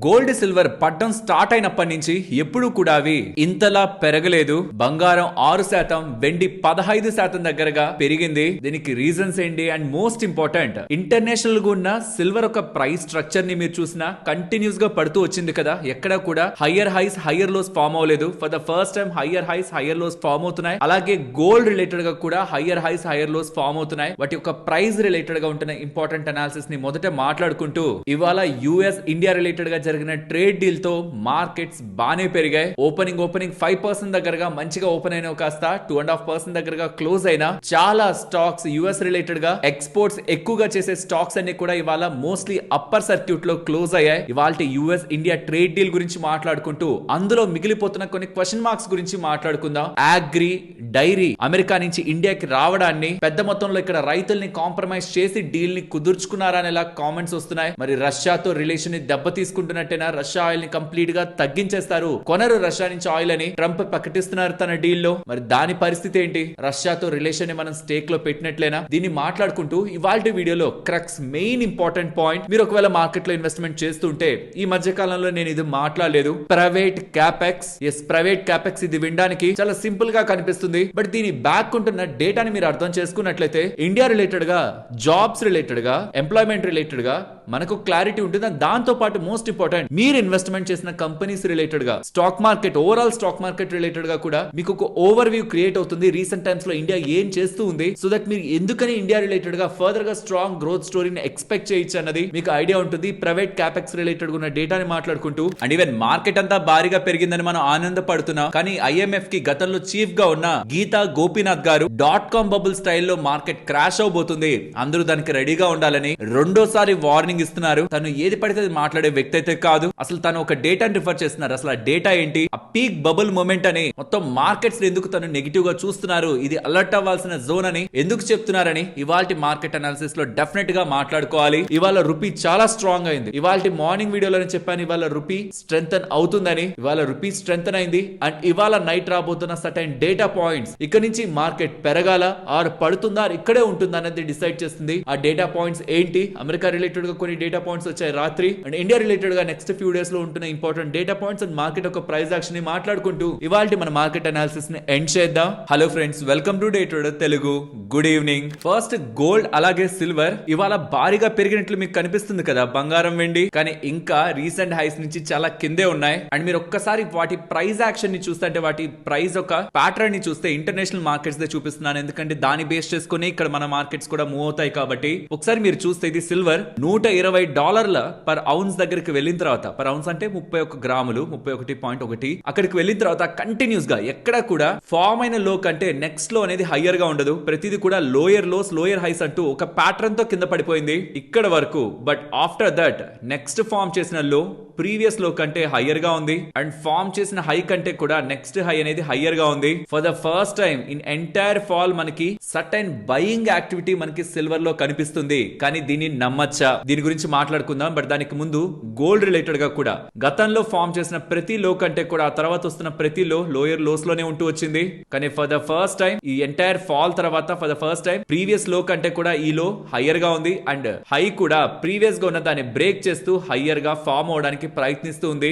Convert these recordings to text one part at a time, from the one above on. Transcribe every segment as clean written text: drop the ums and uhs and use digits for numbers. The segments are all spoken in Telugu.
గోల్డ్ సిల్వర్ పడ్డం స్టార్ట్ అయినప్పటి నుంచి ఎప్పుడు కూడా అవి ఇంతలా పెరగలేదు. బంగారం 6%, వెండి 15% దగ్గరగా పెరిగింది. దీనికి రీజన్స్ ఏంటి అండ్ మోస్ట్ ఇంపార్టెంట్, ఇంటర్నేషనల్ గా ఉన్న సిల్వర్ ఒక ప్రైస్ స్ట్రక్చర్ ని మీరు చూసినా కంటిన్యూస్ గా పడుతూ వచ్చింది కదా. ఎక్కడ కూడా higher highs higher lows form అవ్వలేదు. For the first time higher highs higher lows form అవుతున్నాయి. అలాగే గోల్డ్ రిలేటెడ్ గా కూడా higher highs higher lows form అవుతున్నాయి. వాటి యొక్క ప్రైస్ రిలేటెడ్ గా ఉంటున్న ఇంపార్టెంట్ అనాలిసిస్ ని మొదట మాట్లాడుకుంటూ, ఇవాళ యుఎస్ ఇండియా రిలేటెడ్ గా జరిగిన ట్రేడ్ డీల్ తో మార్కెట్స్ బానే పెరిగాయి. ఓపెనింగ్ 5% దగ్గరగా మంచిగా ఓపెన్ అయిన కాస్త 2.5% దగ్గరగా క్లోజ్ అయినా చాలా స్టాక్స్ యుఎస్ రిలేటెడ్ గా ఎక్స్పోర్ట్స్ ఎక్కువగా చేసే స్టాక్స్ అన్ని కూడా ఇవాళ మోస్ట్లీ అప్పర్ సర్క్యూట్ లో క్లోజ్ అయ్యాయి. ఇవాళ యుఎస్ ఇండియా ట్రేడ్ డీల్ గురించి మాట్లాడుకుంటూ అందులో మిగిలిపోతున్న కొన్ని క్వశ్చన్ మార్క్స్ గురించి మాట్లాడుకుందాం. అగ్రి, డైరీ అమెరికా నుంచి ఇండియాకి రావడాన్ని పెద్ద మొత్తంలో ఇక్కడ రైతుల్ని కాంప్రమైజ్ చేసి డీల్ ని కుదుర్చుకున్నారా అనేలా కామెంట్స్ వస్తున్నాయి. మరి రష్యాతో రిలేషన్ ని దెబ్బ తీసుకుంటున్నట్టేనా? రష్యా ఆయిల్ ని కంప్లీట్ గా తగ్గించేస్తారు, కొనరు రష్యా నుంచి ఆయిల్ అని ట్రంప్ ప్రకటిస్తున్నారు తన డీల్ లో. మరి దాని పరిస్థితి ఏంటి? రష్యాతో రిలేషన్ ని మనం స్టేక్ లో పెట్టినట్లేనా? దీన్ని మాట్లాడుకుంటూ ఇవాల్టి వీడియోలో క్రక్స్ మెయిన్ ఇంపార్టెంట్ పాయింట్, మీరు ఒకవేళ మార్కెట్ లో ఇన్వెస్ట్మెంట్ చేస్తుంటే ఈ మధ్య కాలంలో నేను ఇది మాట్లాడలేదు, private capex. Yes, private capex. ఇది వినడానికి చాలా సింపుల్ గా కనిపిస్తుంది, బట్ దీని బ్యాక్ ఉంటున్న డేటాని మీరు అర్థం చేసుకున్నట్లయితే ఇండియా రిలేటెడ్ గా, జాబ్స్ రిలేటెడ్ గా, ఎంప్లాయ్మెంట్ రిలేటెడ్ గా మనకు క్లారిటీ ఉంటుంది. దాంతో పాటు మోస్ట్ ఇంపార్టెంట్, మీరు ఇన్వెస్ట్మెంట్ చేసిన కంపెనీస్ రిలేటెడ్ గా, stock market, overall stock market related గా కూడా మీకు ఒక ఓవర్ వ్యూ క్రియేట్ అవుతుంది. రీసెంట్ టైమ్స్ లో ఇండియా ఏం చేస్తూ ఉంది, సో దట్ మీరు ఎందుకని ఇండియా రిలేటెడ్ గా ఫర్దర్ గా స్ట్రాంగ్ గ్రోత్ స్టోరీని ఎక్స్పెక్ట్ చేయొచ్చు అన్నది మీకు ఐడియా ఉంటుంది. ప్రైవేట్ క్యాపెక్స్ రిలేటెడ్ ఉన్న డేటాని మాట్లాడుకుంటూ, అండ్ ఈవెన్ మార్కెట్ అంతా భారీగా పెరిగిందని మనం ఆనందపడుతున్నాం. కానీ ఐఎంఎఫ్ కి గతంలో చీఫ్ గా ఉన్న గీతా గోపీనాథ్ గారు .com బబుల్ స్టైల్లో మార్కెట్ క్రాష్ అవబోతుంది, అందరూ దానికి రెడీగా ఉండాలని రెండోసారి వార్నింగ్ ఇస్తున్నారు. తను ఏది పడితే మాట్లాడే వ్యక్తి అయితే కాదు. అసలు తను ఒక డేటాని రిఫర్ చేస్తున్నారు. అసలు ఆ డేటా ఏంటి? ఆ పీక్ బబుల్ మూమెంట్ అని మొత్తం మార్కెట్స్ ఎందుకు తను నెగిటివ్ గా చూస్తున్నారు, ఇది అలర్ట్ అవ్వాల్సిన జోన్ అని ఎందుకు చెప్తున్నారని ఇవాల్టి మార్కెట్ అనాలిసిస్ లో డెఫినెట్ గా మాట్లాడుకోవాలి. ఇవాళ రూపీ చాలా స్ట్రాంగ్ అయింది. ఇవాల్టి మార్నింగ్ వీడియోలో చెప్పాను ఇవాళ రూపీ స్ట్రెంగ్తన్ అవుతుందని. ఇవాళ రూపీ స్ట్రెంగ్తన్ అయింది. అండ్ ఇవాళ నైట్ రాబోతున్న సర్టైన్ డేటా పాయింట్స్ ఇక్కడ నుంచి మార్కెట్ పెరగాల ఆర్ పడుతుందా ఇక్కడే ఉంటుందా అనేది డిసైడ్ చేస్తుంది. ఆ డేటా పాయింట్స్ ఏంటి? అమెరికా రిలేటెడ్ గా కొన్ని డేటా పాయింట్స్ వచ్చాయి రాత్రి, అండ్ ఇండియా రిలేటెడ్ గా నెక్స్ట్ ఫ్యూ డేస్ లో ఉంటున్న important data points and market ఒక ప్రైస్ యాక్షన్ ని మాట్లాడుకుంటూ ఇవాల్టి మన మార్కెట్ అనాలిసిస్ ని ఎండ్ చేద్దాం. Hello friends, welcome to day trader Telugu. Good evening. First gold అలాగే సిల్వర్ ఇవాళ భారీగా పెరిగినట్లు మీకు కనిపిస్తుంది కదా, బంగారం, వెండి. కానీ ఇంకా రీసెంట్ హైస్ నుంచి చాలా కిందే ఉన్నాయి. అండ్ మీరు ఒక్కసారి వాటి ప్రైస్ యాక్షన్ ని చూస్తే, అంటే వాటి ప్రైస్ ఒక ప్యాటర్న్ ని చూస్తే ఇంటర్నేషనల్ మార్కెట్స్ దే చూపిస్తున్నాను, ఎందుకంటే దాన్ని బేస్ చేసుకుని ఇక్కడ మన మార్కెట్స్ కూడా మూవ్ అవుతాయి కాబట్టి. ఒకసారి మీరు చూస్తే ఇది సిల్వర్ $120 పర్ ఔన్స్ దగ్గరికి వెళ్ళిన తర్వాత, పర్ ఔన్స్ అంటే 31 గ్రాములు, 31.1, అక్కడికి వెళ్ళిన తర్వాత కంటిన్యూస్ గా ఎక్కడ కూడా ఫామ్ అయిన లో కంటే నెక్స్ట్ లో అనేది హయ్యర్ గా ఉండదు. ప్రతిదీ కూడా లోయర్ లోస్ లోయర్ హైస్ అంటూ ఒక ప్యాటర్న్ తో కింద పడిపోయింది ఇక్కడ వరకు. But after that next form చేసిన లో ప్రీవియస్ లో కంటే హయ్యర్ గా ఉంది, అండ్ ఫామ్ చేసిన హై కంటే కూడా నెక్స్ట్ హై అనేది హయ్యర్ గా ఉంది. For the first time in entire fall మనకి సర్టైన్ బయింగ్ యాక్టివిటీ మనకి సిల్వర్ లో కనిపిస్తుంది. కానీ దీన్ని నమ్మచ్చా? దీని గురించి మాట్లాడుకుందాం. బట్ దానికి ముందు గోల్డ్ రిలేటెడ్ గా కూడా గతంలో ఫామ్ చేసిన ప్రతి లో కంటే కూడా ఆ తర్వాత వస్తున్న ప్రతి లో లోయర్ లోస్ లోనే ఉంటూ వచ్చింది. కానీ ఫర్ ద ఫస్ట్ టైం ఈ ఎంటైర్ ఫాల్ తర్వాత for the first time previous లో కంటే కూడా ఈ లో హయ్యర్ గా ఉంది, అండ్ హై కూడా ప్రీవియస్ గా ఉన్న దాన్ని బ్రేక్ చేస్తూ హయ్యర్ గా ఫామ్ అవడానికి ప్రయత్నిస్తుంది.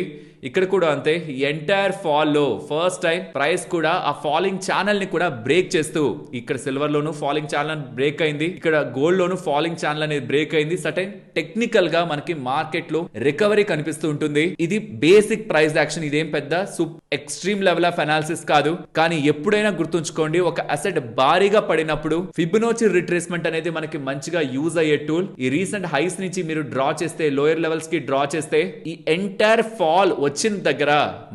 ఇక్కడ కూడా అంతే, ఎంటైర్ ఫాల్ లో ఫస్ట్ టైం ప్రైస్ కూడా ఆ ఫాలింగ్ ఛానల్ ని కూడా బ్రేక్ చేస్తూ, ఇక్కడ సిల్వర్ లోను ఫాలింగ్ ఛానల్ బ్రేక్ అయింది, ఇక్కడ గోల్డ్ లోను ఫాలింగ్ ఛానల్ అనేది బ్రేక్ అయింది. సర్టైన్ టెక్నికల్ గా మనకి మార్కెట్ లో రికవరీ కనిపిస్తూ ఉంటుంది. ఇది బేసిక్ ప్రైస్ యాక్షన్, ఇదేం పెద్ద ఎక్స్ట్రీమ్ లెవెల్ ఆఫ్ అనాలిసిస్ కాదు. కానీ ఎప్పుడైనా గుర్తుంచుకోండి, ఒక అసెట్ భారీగా పడినప్పుడు ఫిబొనాచి రిట్రేస్మెంట్ అనేది మనకి మంచిగా యూజ్ అయ్యే టూల్. ఈ రీసెంట్ హైస్ నుంచి మీరు డ్రా చేస్తే, లోయర్ లెవెల్స్ కి డ్రా చేస్తే, ఈ ఎంటైర్ ఫాల్ వచ్చిన దగ్గర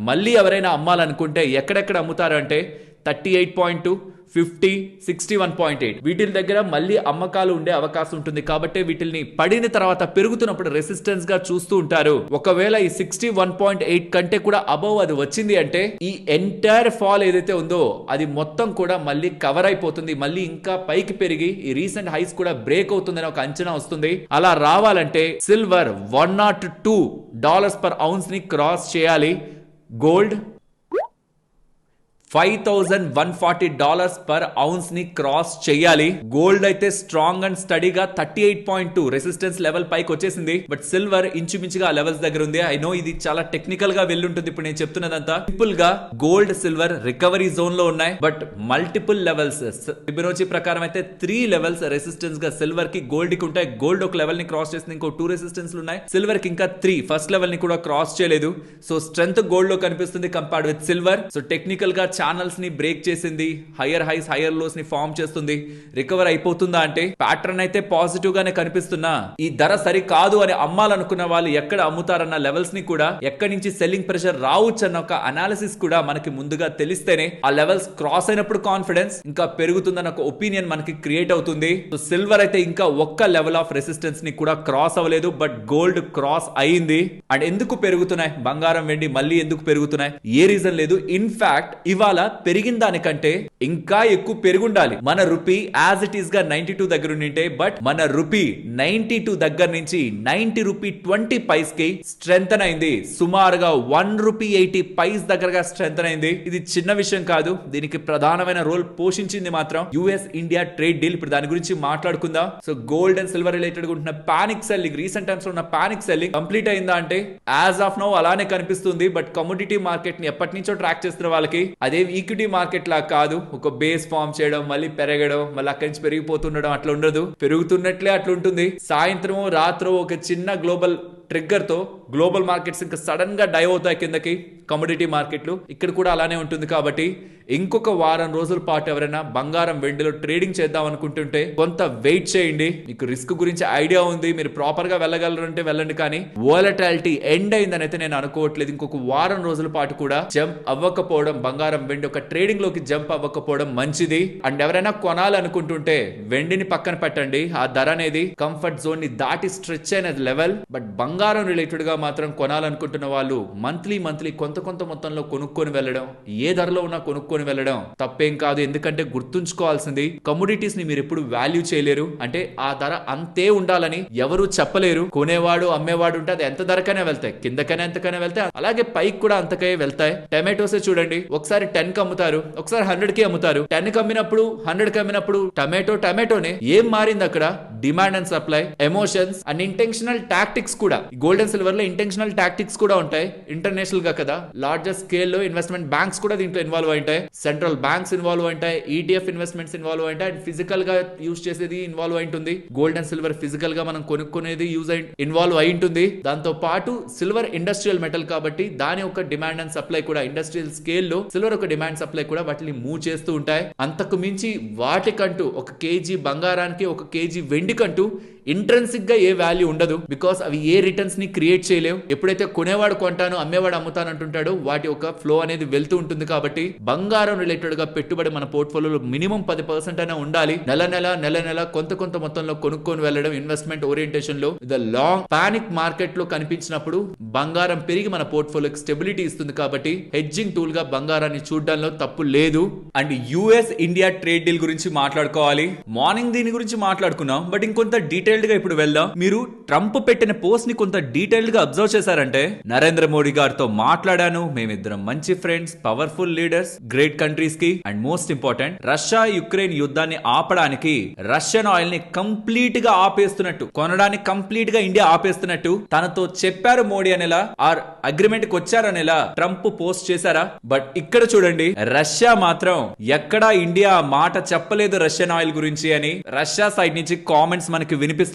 మళ్ళీ ఎవరైనా అమ్మాలనుకుంటే ఎక్కడెక్కడ అమ్ముతారు అంటే 38.2, 50, 61.8 వీటి దగ్గర మళ్ళీ అమ్మకాలు ఉండే అవకాశం ఉంటుంది. కాబట్టి వీటిని పడిన తర్వాత పెరుగుతున్నప్పుడు రెసిస్టెన్స్ గా చూస్తూ ఉంటారు. ఒకవేళ ఈ 61.8 కంటే కూడా అబౌవ్ అది వచ్చింది అంటే ఈ ఎంటైర్ ఫాల్ ఏదైతే ఉందో అది మొత్తం కూడా మళ్ళీ కవర్ అయిపోతుంది. మళ్ళీ ఇంకా పైకి పెరిగి ఈ రీసెంట్ హైస్ కూడా బ్రేక్ అవుతుందని ఒక అంచనా వస్తుంది. అలా రావాలంటే సిల్వర్ $102 పర్ ఔన్స్ ని క్రాస్ చేయాలి. గోల్డ్ $5,140 పర్ ఔన్స్ ని క్రాస్ చేయాలి. గోల్డ్ అయితే స్ట్రాంగ్ అండ్ స్టడీగా 38.2 రెసిస్టెన్స్ లెవెల్ పైకి వచ్చేసింది. బట్ సిల్వర్ ఇంచుమించుగా ఆ లెవెల్స్ దగ్గర ఉంది. ఐ నో ఇది చాలా టెక్నికల్ గా వెళ్ళుంటుంది ఇప్పుడు నేను చెప్తున్నదంతా. సింపుల్ గా గోల్డ్ సిల్వర్ రికవరీ జోన్ లో ఉన్నాయి. బట్ మల్టిపుల్ లెవెల్స్ ఫిబొనాచి ప్రకారం అయితే 3 లెవెల్స్ రెసిస్టెన్స్ గా సిల్వర్ కి గోల్డ్ కి ఉంటాయి. గోల్డ్ ఒక లెవెల్ ని క్రాస్ చేసింది, ఇంకో 2 రెసిస్టెన్స్ ఉన్నాయి. సిల్వర్ కి ఇంకా 3 ఫస్ట్ లెవెల్ ని కూడా క్రాస్ చేయలేదు. సో స్ట్రెంత్ గోల్డ్ లో కనిపిస్తుంది compared with silver. So technical గా ఛానల్స్ ని బ్రేక్ చేసింది, హైయర్ హైస్ హైయర్ లోస్ ని ఫార్మ్ చేస్తుంది. రికవర్ అయిపోతుందా అంటే ప్యాటర్న్ అయితే పాజిటివ్ గానే కనిపిస్తున్నా ఈ ధర సరి కాదు అని అమ్మాలనుకున్న వాళ్ళు ఎక్కడ అమ్ముతారన్న లెవెల్స్ ని కూడా ఎక్కడి నుంచి సెల్లింగ్ ప్రెషర్ రావచ్చు అన్న ఒక అనాలిసిస్ కూడా మనకి ముందుగా తెలిస్తేనే ఆ లెవెల్స్ క్రాస్ అయినప్పుడు కాన్ఫిడెన్స్ ఇంకా పెరుగుతుందన్న ఒక ఒపీనియన్ మనకి క్రియేట్ అవుతుంది. సో సిల్వర్ అయితే ఇంకా ఒక్క లెవెల్ ఆఫ్ రెసిస్టెన్స్ ని కూడా క్రాస్ అవ్వలేదు. బట్ గోల్డ్ క్రాస్ అయింది. అండ్ ఎందుకు పెరుగుతున్నాయి బంగారం వెండి మళ్ళీ ఎందుకు పెరుగుతున్నాయి? ఏ రీజన్ లేదు. ఇన్ఫాక్ట్ ఇవాళ పెరిగిన దానికంటే ఇంకా ఎక్కువ పెరుగుండాలి. మన రూపీ యాజ్ ఇట్ ఈస్ గా 92 దగ్గర ఉండింటే బట్ మన రూపీ 92 దగ్గర నుంచి 90 రూపీ 20 పైస్ కి స్ట్రెంథన్ అయింది. సుమారుగా 1 రూపీ 80 పైస్ దగ్గరగా స్ట్రెంథన్ అయింది. ఇది చిన్న విషయం కాదు. దీనికి ప్రధానమైన రోల్ పోషించింది మాత్రం యుఎస్ ఇండియా ట్రేడ్ డీల్. ఇప్పుడు దాని గురించి మాట్లాడుకుందాం. So gold and silver related ఉంటున్న పానిక్ సెల్లింగ్, రీసెంట్ టైమ్స్ లో ఉన్న పానిక్ సెల్లింగ్ కంప్లీట్ అయిందా అంటే యాజ్ ఆఫ్ నౌ అలానే కనిపిస్తుంది. బట్ కమోడిటీ మార్కెట్ ని ఎప్పటి నుంచో ట్రాక్ చేస్తున్న వాళ్ళకి అదే ఈక్విటీ మార్కెట్ లా కాదు. ఒక బేస్ ఫామ్ చేయడం, మళ్ళీ పెరగడం, మళ్ళీ అక్కడి నుంచి పెరిగిపోతుండడం అట్లా ఉండదు. పెరుగుతున్నట్లే అట్లా ఉంటుంది. సాయంత్రం రాత్రి ఒక చిన్న గ్లోబల్ ట్రిగ్గర్ తో గ్లోబల్ మార్కెట్స్ ఇంకా సడన్ గా డైవ్ అవుతాయి కిందకి. కమోడిటీ మార్కెట్లు ఇక్కడ కూడా అలానే ఉంటుంది. కాబట్టి ఇంకొక వారం రోజుల పాటు ఎవరైనా బంగారం వెండిలో ట్రేడింగ్ చేద్దాం అనుకుంటుంటే కొంత వెయిట్ చేయండి. మీకు రిస్క్ గురించి ఐడియా ఉంది, మీరు ప్రాపర్ గా వెళ్ళగలరంటే వెళ్ళండి. కానీ వోలటాలిటీ ఎండ్ అయిందని అయితే నేను అనుకోవట్లేదు. ఇంకొక వారం రోజుల పాటు కూడా జంప్ అవ్వకపోవడం, బంగారం వెండి ఒక ట్రేడింగ్ లోకి జంప్ అవ్వకపోవడం మంచిది. అండ్ ఎవరైనా కొనాలనుకుంటుంటే వెండిని పక్కన పెట్టండి. ఆ ధర అనేది కంఫర్ట్ జోన్ ని దాటి స్ట్రెచ్ అయిన లెవెల్. బట్ బంగారం రిలేటెడ్ గా మాత్రం కొనాలనుకుంటున్న వాళ్ళు మంత్లీ కొంత మొత్తంలో కొనుక్కొని వెళ్ళడం, ఏ ధరలో ఉన్నా కొనుక్కొని వెళ్ళడం తప్పేం కాదు. ఎందుకంటే గుర్తుంచుకోవాల్సింది కమోడిటీస్ ని మీరు ఎప్పుడు వాల్యూ చేయలేరు. అంటే ఆ ధర అంతే ఉండాలని ఎవరు చెప్పలేరు. కొనేవాడు అమ్మేవాడు ఉంటే అది ఎంత ధరకైనా వెళ్తాయి, కిందకైనా ఎంతకైనా వెళ్తాయి, అలాగే పైకి కూడా అంతకే వెళ్తాయి. టమాటోసే చూడండి, ఒకసారి 10 కి అమ్ముతారు, ఒకసారి 100 కి అమ్ముతారు. 10 కి అమ్మినప్పుడు 100 కి అమ్మినప్పుడు టమాటోనే. ఏం మారింది అక్కడ? Demand and supply, emotions and intentional tactics కూడా. గోల్డ్ అండ్ సిల్వర్ లో ఇంటెన్షనల్ టాక్టిక్స్ కూడా ఉంటాయి. ఇంటర్నేషనల్ గా కదా, లార్జెస్ట్ స్కేల్ లో ఇన్వెస్ట్మెంట్ బ్యాంక్స్ కూడా దీంట్లో ఇన్వాల్వ్ ఉంటాయి. సెంట్రల్ బ్యాంక్స్ ఇన్వాల్వ్ ఉంటాయి, ఈటీఎఫ్ ఇన్వెస్ట్మెంట్స్ ఇన్వాల్వ్ ఉంటాయి. అండ్ ఫిజికల్ గా యూజ్ చేసేది ఇన్వాల్వ్ అయింటుంది. గోల్డ్ అండ్ సిల్వర్ ఫిజికల్ గా మనం కొనుక్కునేది ఇన్వాల్వ్ అయి ఉంటుంది. దాంతో పాటు సిల్వర్ ఇండస్ట్రియల్ మెటల్ కాబట్టి దాని ఒక డిమాండ్ అండ్ సప్లై కూడా ఇండస్ట్రియల్ స్కేల్ లో సిల్వర్ ఒక డిమాండ్ సప్లై కూడా వాటిని మూవ్ చేస్తూ ఉంటాయి. అంతకు మించి వాటికంటూ ఒక కేజీ బంగారానికి, ఒక కేజీ వెండికంటూ ఇంట్రెన్సిక్ గా ఏ వాల్యూ ఉండదు. బికాస్ అవి ఏ రిటర్న్స్ ని క్రియేట్ చేయలేవు. ఎప్పుడైతే కొనేవాడు కొంటాను, అమ్మేవాడు అమ్ముతాను అంటుంటాడో వాటి ఒక ఫ్లో అనేది వెళ్తూ ఉంటుంది. కాబట్టి బంగారం రిలేటెడ్ గా పెట్టుబడి మన పోర్ట్ఫోలియోలో మినిమం 10% అయినా ఉండాలి. నెల కొంత మొత్తంలో కొనుక్కొని వెళ్ళడం ఇన్వెస్ట్మెంట్ ఓరియంటేషన్ లో. ద లాంగ్ పానిక్ మార్కెట్ లో కనిపించినప్పుడు బంగారం పెరిగి మన పోర్ట్ఫోలియోకి స్టెబిలిటీ ఇస్తుంది. కాబట్టి హెడ్జింగ్ టూల్ గా బంగారాన్ని చూడడంలో తప్పు లేదు. And US India trade deal గురించి మాట్లాడుకోవాలి. మార్నింగ్ దీని గురించి మాట్లాడుకున్నాం. బట్ ఇంకొంత డీటెయిల్డ్ గా ఇప్పుడు వెళ్దాం. మీరు ట్రంప్ పెట్టిన పోస్ట్ ని కొంత డీటెయిల్డ్ గా అబ్జర్వ్ చేశారంటే, నరేంద్ర మోడీ గారితో మాట్లాడాను, మేమిద్దరం మంచి friends, powerful leaders, great countries కి, and most important Russia Ukraine యుద్ధాన్ని ఆపడానికి రష్యన్ ఆయిల్ ని కంప్లీట్ గా ఆపేస్తున్నట్టు, కొనడానికి కంప్లీట్ గా ఇండియా ఆపేస్తున్నట్టు తనతో చెప్పారు మోడీ అనేలా, ఆర్ అగ్రిమెంట్ కి వచ్చారనేలా ట్రంప్ పోస్ట్ చేశారా? బట్ ఇక్కడ చూడండి, రష్యా మాత్రం ఎక్కడా ఇండియా మాట చెప్పలేదు రష్యన్ ఆయిల్ గురించి అని రష్యా సైడ్ నుంచి కామెంట్స్ మనకి వినిపిస్తున్నాయి.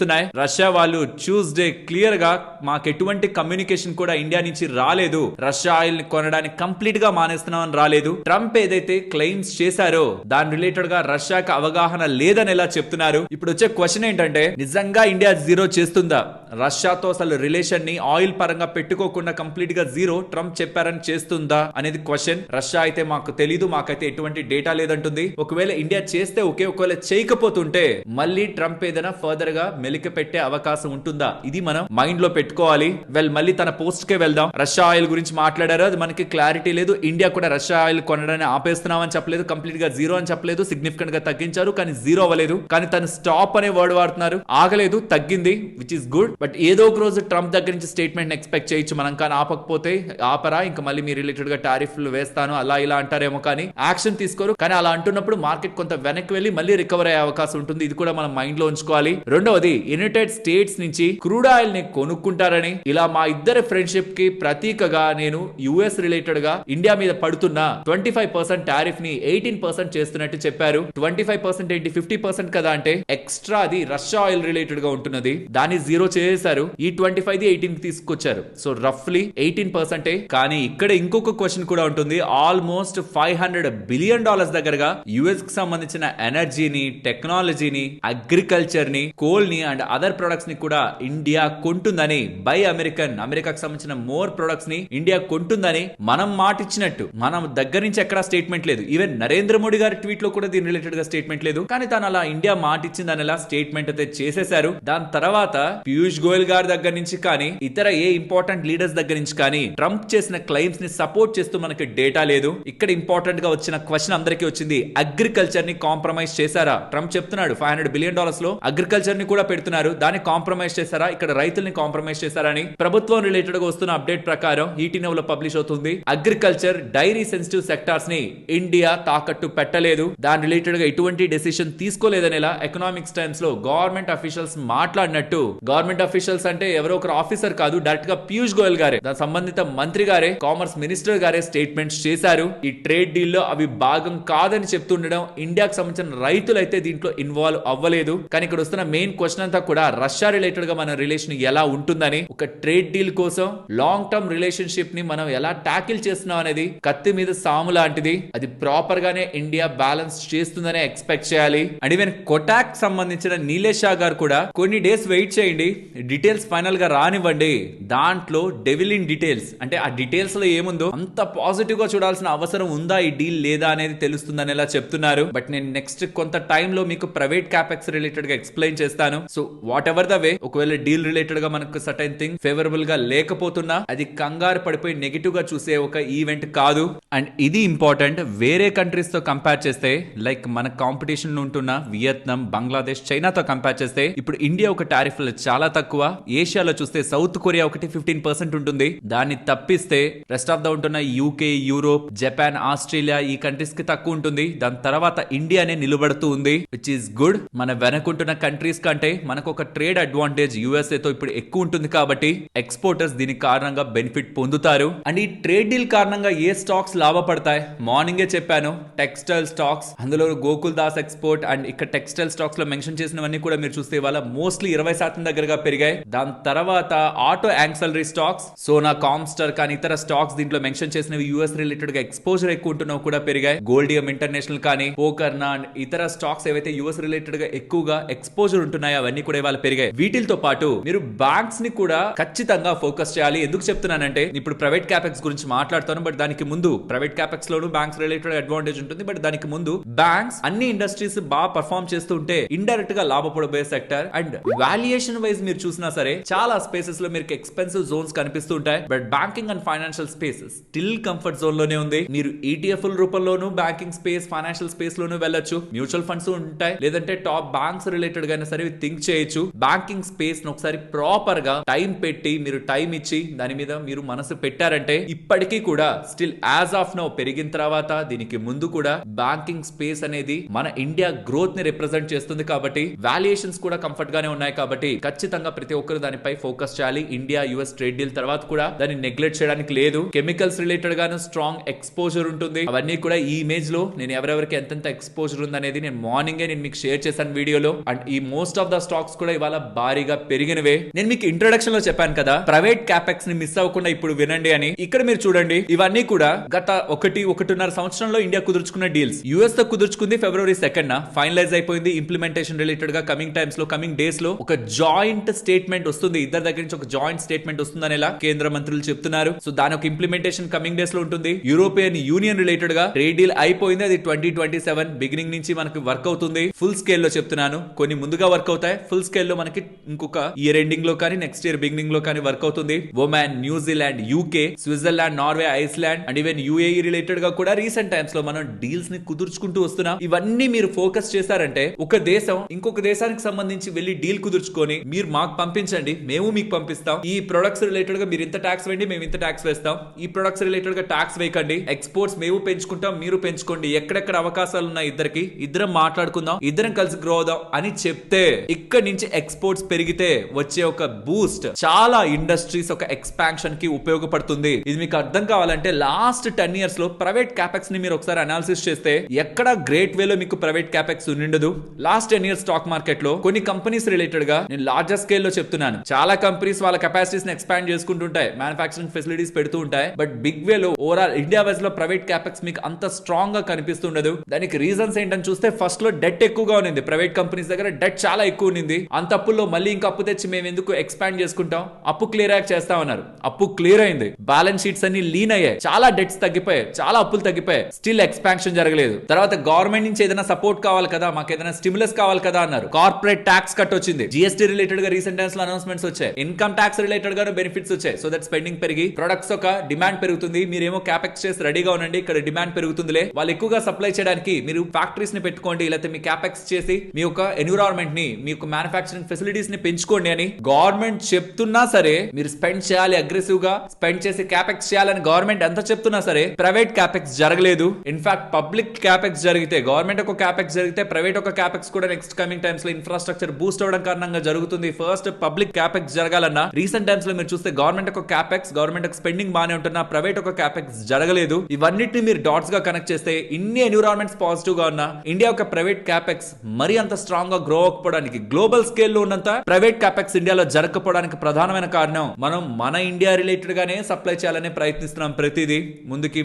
రష్యా వాళ్ళు ట్యూస్డే క్లియర్ గా మాకు ఎటువంటి కమ్యూనికేషన్ కూడా ఇండియా నుంచి రాలేదు, రష్యా ఆయిల్ ని కొనడానికి కంప్లీట్ గా మానేస్తున్నాం అని రాలేదు. ట్రంప్ ఏదైతే క్లెయిమ్స్ చేశారో దాని రిలేటెడ్ గా రష్యాకి అవగాహన లేదని ఎలా చెప్తున్నారు. ఇప్పుడు వచ్చే క్వశ్చన్ ఏంటంటే, నిజంగా ఇండియా జీరో చేస్తుందా? రష్యాతో అసలు రిలేషన్ ని ఆయిల్ పరంగా పెట్టుకోకుండా కంప్లీట్ గా జీరో ట్రంప్ చెప్పారని చేస్తుందా అనేది క్వశ్చన్. రష్యా అయితే మాకు తెలీదు, మాకైతే ఎటువంటి డేటా లేదంటుంది. ఒకవేళ ఇండియా చేస్తే ఓకే, ఒకవేళ చేయకపోతుంటే మళ్ళీ ట్రంప్ ఏదైనా ఫర్దర్ గా మెలిక పెట్టే అవకాశం ఉంటుందా? ఇది మనం మైండ్ మైండ్ లో పెట్టుకోవాలి. మళ్ళీ తన పోస్ట్ కే వెళ్దాం. రష్యా ఆయిల్ గురించి మాట్లాడారు, అది మనకి క్లారిటీ లేదు. ఇండియా కూడా రష్యా ఆయిల్ కొనడాన్ని ఆపేస్తున్నామని చెప్పలేదు, కంప్లీట్ గా జీరో అని చెప్పలేదు, సిగ్నిఫికెంట్ గా తగ్గించారు కానీ జీరో అవ్వలేదు. కానీ తను స్టాప్ అనే వర్డ్ వాడుతున్నారు, ఆగలేదు, తగ్గింది, విచ్ ఇస్ గుడ్. బట్ ఏదో ఒక రోజు ట్రంప్ దగ్గర నుంచి స్టేట్మెంట్ ఎక్స్పెక్ట్ చేయొచ్చు మనం. కానీ ఆపకపోతే ఆపరా ఇంకా మళ్ళీ మీ రిలేటెడ్ గా టారిఫ్లు వేస్తాను అలా ఇలా అంటారేమో, కానీ యాక్షన్ తీసుకోరు. కానీ అలా అంటున్నప్పుడు మార్కెట్ కొంత వెనక్కి వెళ్ళి మళ్ళీ రికవర్ అయ్యే అవకాశం ఉంటుంది. ఇది కూడా మనం మైండ్ లో ఉంచుకోవాలి. రెండవది, యునైటెడ్ స్టేట్స్ నుంచి క్రూడ్ ఆయిల్ ని కొనుక్కుంటారని, ఇలా మా ఇద్దరి ఫ్రెండ్షిప్ కి ప్రతీకగా నేను యుఎస్ రిలేటెడ్ గా ఇండియా మీద పడుతున్న 25% టారిఫ్ ని 18% చేస్తున్నట్టు చెప్పారు. 25% ఏంటి, 50% కదా అంటే ఎక్స్ట్రా అది రష్యా ఆయిల్ రిలేటెడ్ గా ఉంటున్నది, దాన్ని జీరో చేశారు. ఈ 25 18 తీసుకొచ్చారు. సో రఫ్లీ 18%. కానీ ఇక్కడ ఇంకొక క్వశ్చన్ కూడా ఉంటుంది. ఆల్మోస్ట్ $500 బిలియన్ దగ్గరగా యుఎస్ కి సంబంధించిన ఎనర్జీని, టెక్నాలజీని, అగ్రికల్చర్ ని, కోల్ ని అండ్ అదర్ ప్రొడక్ట్స్ ని కూడా ఇండియా కొంటుందని, బై అమెరికాకు సంబంధించిన మోర్ ప్రొడక్ట్స్ ని ఇండియా కొంటుందని మనం మాట ఇచ్చినట్టు మనం దగ్గర నుంచి ఎక్కడ స్టేట్మెంట్ లేదు. ఈవెన్ నరేంద్ర మోడీ గారి ట్వీట్ లో కూడా దీని రిలేటెడ్ గా స్టేట్మెంట్ లేదు. కానీ తను అలా ఇండియా మాట ఇచ్చిందని అలా స్టేట్మెంట్ అయితే చేసేశారు. దాని తర్వాత పీయూష్ గోయల్ గారి దగ్గర నుంచి కానీ ఇతర ఏ ఇంపార్టెంట్ లీడర్స్ దగ్గర నుంచి కానీ ట్రంప్ చేసిన క్లెయిమ్స్ ని సపోర్ట్ చేస్తూ మనకి డేటా లేదు. ఇక్కడ ఇంపార్టెంట్ గా వచ్చిన క్వశ్చన్ అందరికీ వచ్చింది, అగ్రికల్చర్ ని కాంప్రమైజ్ చేశారా? ట్రంప్ చెప్తున్నాడు $500 బిలియన్ లో అగ్రికల్చర్ ని కూడా పెడుతున్నారు, దాన్ని కాంప్రమైజ్ చేశారా? ఇక్కడ రైతుల్ని కాంప్రమైజ్ చేశారని ప్రభుత్వం రిలేటెడ్ గా వస్తున్న అప్డేట్ ప్రకారం ఈటీనవ్ లో పబ్లిష్ అవుతుంది. అగ్రికల్చర్, డైరీ సెన్సిటివ్ సెక్టార్స్ ని ఇండియా తాకట్టు పెట్టలేదు, దాని రిలేటెడ్ గా ఎటువంటి డెసిషన్ తీసుకోలేదనేలా ఎకనామిక్స్ టైమ్స్ లో గవర్నమెంట్ అఫీషియల్స్ మాట్లాడినట్టు. గవర్నమెంట్ అఫీషియల్స్ అంటే ఎవరో ఒకరు ఆఫీసర్ కాదు, డైరెక్ట్ గా పీయూష్ గోయల్ గారే, దాని సంబంధిత మంత్రి గారే, కామర్స్ మినిస్టర్ గారే స్టేట్మెంట్స్ చేశారు. ఈ ట్రేడ్ డీల్ లో అవి భాగం కాదని చెప్తుండడం, ఇండియాకు సంబంధించిన రైతులు అయితే దీంట్లో ఇన్వాల్వ్ అవ్వలేదు. కానీ ఇక్కడ వస్తున్న మెయిన్ క్వశ్చన్ అంతా కూడా రష్యా రిలేటెడ్ గా మన రిలేషన్ ఎలా ఉంటుందని, ఒక ట్రేడ్ డీల్ కోసం లాంగ్ టర్మ్ రిలేషన్షిప్ ని మనం ఎలా టాకిల్ చేస్తున్నాం అనేది కత్తి మీద సాము లాంటిది. అది ప్రాపర్ గానే ఇండియా బ్యాలెన్స్ చేస్తుందనే ఎక్స్పెక్ట్ చేయాలి. అండ్ ఈవెన్ కొటాక్ సంబంధించిన నీలేష్ షా గారు కూడా కొన్ని డేస్ వెయిట్ చేయండి, డీటెయిల్స్ ఫైనల్ గా రానివ్వండి, దాంట్లో డెవిల్ ఇన్ డీటెయిల్స్ అంటే ఆ డీటెయిల్స్ లో ఏముందో అంత పాజిటివ్ గా చూడాల్సిన అవసరం ఉందా ఈ డీల్ లేదా అనేది తెలుస్తుందని ఎలా చెప్తున్నారు. బట్ నేను నెక్స్ట్ కొంత టైంలో మీకు ప్రైవేట్ క్యాపెక్స్ రిలేటెడ్ గా ఎక్స్ప్లెయిన్ చేస్తాను. So what ever the way, ఒకవేళ డీల్ రిలేటెడ్ గా మనకు సర్టైన్ థింగ్ ఫేవరబుల్ గా లేకపోతున్నా అది కంగారు పడిపోయి నెగిటివ్ గా చూసే ఒక ఈవెంట్ కాదు. అండ్ ఇది ఇంపార్టెంట్, వేరే కంట్రీస్ తో కంపేర్ చేస్తే లైక్ మన కాంపిటీషన్ ఉంటున్న వియత్నాం, బంగ్లాదేశ్, చైనాతో కంపేర్ చేస్తే ఇప్పుడు ఇండియా ఒక టారిఫ్ చాలా తక్కువ. ఏషియాలో చూస్తే సౌత్ కొరియా ఒకటి 15% ఉంటుంది, దాన్ని తప్పిస్తే రెస్ట్ ఆఫ్ ద ఉంటున్న యూకే, యూరోప్, జపాన్, ఆస్ట్రేలియా ఈ కంట్రీస్ కి తక్కువ ఉంటుంది. దాని తర్వాత ఇండియానే నిలబడుతూ ఉంది, విచ్ ఈస్ గుడ్. మన వెనకుంటున్న కంట్రీస్ కంటే మనకు ఒక ట్రేడ్ అడ్వాంటేజ్ యుఎస్ఏ తో ఇప్పుడు ఎక్కువ ఉంటుంది కాబట్టి ఎక్స్పోర్టర్స్ దీని కారణంగా బెనిఫిట్ పొందుతారు. అండ్ ఈ ట్రేడ్ డీల్ కారణంగా ఏ స్టాక్స్ లాభపడతాయి, మార్నింగే చెప్పాను, టెక్స్టైల్ స్టాక్స్, అందులో గోకుల్ దాస్ ఎక్స్పోర్ట్ అండ్ ఇక్కడ టెక్స్టైల్ స్టాక్స్ లో మెన్షన్ చేసినవన్నీ కూడా మీరు చూస్తే వాళ్ళ మోస్ట్లీ 20% దగ్గరగా పెరిగాయి. దాని తర్వాత ఆటో యాక్సలరీ స్టాక్స్, సోనా, కామ్స్టర్ కానీ ఇతర స్టాక్స్ దీంట్లో మెన్షన్ చేసినవి యూఎస్ రిలేటెడ్ గా ఎక్స్పోజర్ ఎక్కువ ఉంటున్నావు కూడా పెరిగాయి. గోల్డియం ఇంటర్నేషనల్ కానీ పోకర్నా అండ్ ఇతర స్టాక్స్ ఏవైతే యూఎస్ రిలేటెడ్ గా ఎక్కువగా ఎక్స్పోజర్ ఉంటున్నాయో అవన్నీ కూడా ఇవాళ పెరిగాయి. వీటితో పాటు మీరు బ్యాంక్స్ ని కూడా ఖచ్చితంగా ఫోకస్ చేయాలి. ఎందుకు చెప్తున్నానంటే ఇప్పుడు ప్రైవేట్ క్యాపెక్స్ గురించి మాట్లాడుతాను, బట్ దానికి ముందు ప్రైవేట్ క్యాపెక్స్ లోను బ్యాంక్స్ రిలేటెడ్ అడ్వాంటేజ్ ఉంటుంది. బట్ దానికి ముందు బ్యాంక్స్ అన్ని ఇండస్ట్రీస్ బాగా పర్ఫార్మ్ చేస్తూ ఉంటే ఇండైరెక్ట్ గా లాభపడబోయే సెక్టర్. అండ్ వాల్యుయేషన్ వైజ్ మీరు చూసినా సరే చాలా స్పేసెస్ లో మీకు ఎక్స్పెన్సివ్ జోన్స్ కనిపిస్తూ ఉంటాయి. But banking and financial spaces still comfort zone లోనే ఉంది. మీరు ఈటీఎఫ్ రూపంలోను బ్యాంకింగ్ స్పేస్, ఫైనాన్షియల్ స్పేస్ లోను వెళ్ళొచ్చు, మ్యూచువల్ ఫండ్స్ ఉంటాయి, లేదంటే టాప్ బ్యాంక్స్ రిలేటెడ్ గా సరే థింక్ చేయొచ్చు. బ్యాంకింగ్ స్పేస్ ఒకసారి ప్రాపర్ గా టైం పెట్టి మీరు టైం ఇచ్చి దాని మీద మీరు మనసు పెట్టారంటే ఇప్పటికీ కూడా స్టిల్ యాజ్ ఆఫ్ నౌ పెరిగిన తర్వాత దీనికి ముందు కూడా బ్యాంకింగ్ స్పేస్ అనేది మన ఇండియా గ్రోత్ ని రిప్రజెంట్ చేస్తుంది. కాబట్టి వాల్యుయేషన్స్ కూడా కంఫర్ట్ గానే ఉన్నాయి. కాబట్టి ఖచ్చితంగా ప్రతి ఒక్కరు దానిపై ఫోకస్ చేయాలి. ఇండియా యుఎస్ ట్రేడ్ డీల్ తర్వాత కూడా దాన్ని నెగ్లెక్ట్ చేయడానికి లేదు. కెమికల్స్ రిలేటెడ్ గాను స్ట్రాంగ్ ఎక్స్పోజర్ ఉంటుంది. అవన్నీ కూడా ఈ ఇమేజ్ లో నేను ఎవరెవరికి ఎంతెంత ఎక్స్పోజర్ ఉంది అనేది నేను మార్నింగే నేను మీకు షేర్ చేశాను వీడియోలో. అండ్ ఈ మోస్ట్ ఆఫ్ ద స్టాక్స్ కూడా ఇవాళ భారీగా పెరిగినవే. నేను మీకు ఇంట్రొడక్షన్ లో చెప్పాను కదా ప్రైవేట్ క్యాపెక్స్ ని మిస్ అవ్వకుండా ఇప్పుడు వినండి అని. ఇక్కడ మీరు చూడండి, ఇవన్నీ కూడా గత 1-1.5 సంవత్సరంలో ఇండియా కుదుర్చుకున్న డీల్స్. యుఎస్ తో కుదుర్చుకుంది February 2nd ఫైనలైజ్ అయిపోయింది. ఇంప్లిమెంటేషన్ రిలేటెడ్ గా కమింగ్ టైమ్స్ లో, కమింగ్ డేస్ లో ఒక జాయింట్ స్టేట్మెంట్ వస్తుంది, ఇద్దరు దగ్గర నుంచి ఒక జాయింట్ స్టేట్మెంట్ వస్తుందని కేంద్ర మంత్రులు చెప్తున్నారు. సో దాని ఒక ఇంప్లిమెంటేషన్ కమింగ్ డేస్ లో ఉంటుంది. యూరోపియన్ యూనియన్ రిలేటెడ్ గా ట్రేడ్ డీల్ అయిపోయింది, అది 2027 బిగినింగ్ నుంచి మనకి వర్క్ అవుతుంది. ఫుల్ స్కేల్ లో చెప్తున్నాను, కొన్ని ముందుగా వర్క్ అవుతాయి, ఫుల్ స్కేల్ లో మనకి ఇంకొక ఇయర్ ఎండింగ్ లో కానీ కానీ నెక్స్ట్ ఇయర్ బిగినింగ్ లో కానీ వర్క్ అవుతుంది. Oman, New Zealand, UK, Switzerland, Norway, Iceland and even UAE related గా కూడా రీసెంట్ టైమ్స్ లో మనం డీల్స్ ని కుదుర్చుకుంటూ వస్తున్నాం. ఇవన్నీ మీరు ఫోకస్ చేశారంటే ఒక దేశం ఇంకొక దేశానికి సంబంధించి వెళ్లి డీల్ కుదుర్చుకొని మీరు మాకు పంపించండి, మేము మీకు పంపిస్తాం. ఈ ప్రొడక్ట్స్ రిలేటెడ్ గా మీరు ఇంత ట్యాక్స్ వేయండి, మేము ఇంత ట్యాక్స్ వేస్తాం. ఈ ప్రొడక్ట్స్ రిలేటెడ్ గా ట్యాక్స్ వేయకండి, ఎక్స్పోర్ట్స్ మేము పెంచుకుంటాం, మీరు పెంచుకోండి. ఎక్కడెక్కడ అవకాశాలు ఉన్నాయి ఇద్దరం మాట్లాడుకుందాం, ఇద్దరం కలిసి గ్రో అవుదాం అని చెప్తే ఇక్కడి నుంచి ఎక్స్పోర్ట్స్ పెరిగితే వచ్చే ఒక బూస్ట్ చాలా ఇండస్ట్రీస్ ఒక ఎక్స్పాన్షన్ కి ఉపయోగపడుతుంది. ఇది మీకు అర్థం కావాలంటే లాస్ట్ 10 years లో ప్రైవేట్ క్యాపెక్స్ ని మీరు ఒకసారి అనాలిసిస్ చేస్తే ఎక్కడ గ్రేట్ వేలో మీకు ప్రైవేట్ క్యాపెక్స్ ఉండదు. లాస్ట్ 10 years స్టాక్ మార్కెట్ లో కొన్ని కంపెనీస్ రిలేటెడ్ గా నేను లార్జర్ స్కేల్ లో చెప్తున్నాను. చాలా కంపెనీస్ వాళ్ళ కెపాసిటీస్ ని ఎక్స్పాండ్ చేసుకుంటుంటాయి, మ్యానుఫాక్చరింగ్ ఫెసిలిటీస్ పెడుతూ ఉంటాయి. బట్ బిగ్ వేలో ఓవరాల్ ఇండియా వైజ్ లో ప్రైవేట్ క్యాపెక్స్ మీకు అంత స్ట్రాంగ్ గా కనిపిస్తుండదు. దానికి రీజన్స్ ఏంటని చూస్తే ఫస్ట్ లో డెట్ ఎక్కువగా ఉంది. ప్రైవేట్ కంపెనీస్ దగ్గర డెట్ చాలా ఎక్కువ ఉంది. అంత అప్పుల్లో మళ్ళీ ఇంకా అప్పు తెచ్చి మేము ఎందుకు ఎక్స్పాండ్ చేసుకుంటాం, అప్పు క్లియర్ అయ్యాక చేస్తామన్నారు. అప్పు క్లియర్ అయింది, బ్యాలెన్స్ షీట్స్ అన్ని లీన్ అయ్యాయి, చాలా డెట్స్ తగ్గిపోయాయి, చాలా అప్పులు తగ్గిపోయాయి, స్టిల్ ఎక్స్పాన్షన్ జరగలేదు. తర్వాత గవర్నమెంట్ నుంచి ఏదైనా సపోర్ట్ కావాలి కదా, మాకు ఏదైనా స్టిమ్యులస్ కావాలి కదా అన్నారు. కార్పొరేట్ ట్యాక్స్ కట్ వచ్చింది, జిఎస్టీ రిలేటెడ్ గా రీసెంట్ టైమ్స్ లో అనౌన్స్మెంట్స్ వచ్చాయి, ఇన్కమ్ ట్యాక్స్ రిలేటెడ్ గా బెనిఫిట్స్ వచ్చాయి. సో దట్ స్పెండింగ్ పెరిగి ప్రొడక్ట్స్ ఒక డిమాండ్ పెరుగుతుంది. మీరేమో క్యాపెక్స్ చేసి రెడీగా ఉండండి, ఇక్కడ డిమాండ్ పెరుగుతుందిలే. వాళ్ళు ఎక్కువగా సప్లై చేయడానికి మీరు ఫ్యాక్టరీస్ ని పెట్టుకోండి, లేకపోతే మీ క్యాపెక్స్ చేసి మీ యొక్క ఎన్విరాన్మెంట్ ని, మీ యొక్క మ్యానుఫాక్చరింగ్ ఫెసిలిటీస్ ని పెంచుకోండి అని గవర్నమెంట్ చెప్తున్నా సరే మీరు స్పెండ్ చేయాలి, అగ్రెసివ్ గా స్పెండ్ చేసి క్యాపెక్స్ చేయాలని గవర్నమెంట్ ఎంత చెప్తున్నా సరే ప్రైవేట్ క్యాపెక్స్ జరగలేదు. ఇన్ఫాక్ట్ పబ్లిక్ క్యాపెక్స్ జరిగితే, గవర్నమెంట్ ఒక క్యాపెక్స్ జరిగితే ప్రైవేట్ ఒక క్యాపెక్స్ కూడా నెక్స్ట్ కమింగ్ టైమ్స్ లో ఇన్ఫ్రాస్ట్రక్చర్ బూస్ట్ అవడం కారణంగా జరుగుతుంది. ఫస్ట్ పబ్లిక్ క్యాపెక్స్ జరగాలన్నా రీసెంట్ టైమ్స్ లో మీరు చూస్తే గవర్నమెంట్ ఒక క్యాపెక్స్, గవర్నమెంట్ ఒక స్పెండింగ్ బానే ఉంటున్నా, ప్రైవేట్ ఒక క్యాపెక్స్ జరగలేదు. ఇవన్నిటిని మీరు డాట్స్ గా కనెక్ట్ చేస్తే ఇన్ని ఎన్విరాన్మెంట్స్ పాజిటివ్ గా ఉన్నా ఇండియా ఒక ప్రైవేట్ క్యాపెక్స్ మరి అంత స్ట్రాంగ్ గా గ్రో అవ్వకపోవడానికి, గ్లోబల్ స్కేల్ లో ఉన్నంత ప్రైవేట్ క్యాపెక్స్ ఇండియాలో జరగకపోవడానికి ప్రధానమైన కారణం మనం మన ఇండియా రిలేటెడ్ గానే సప్లై చేయాలనే ప్రయత్నిస్తున్నాం. ప్రతిదీ ముందుకి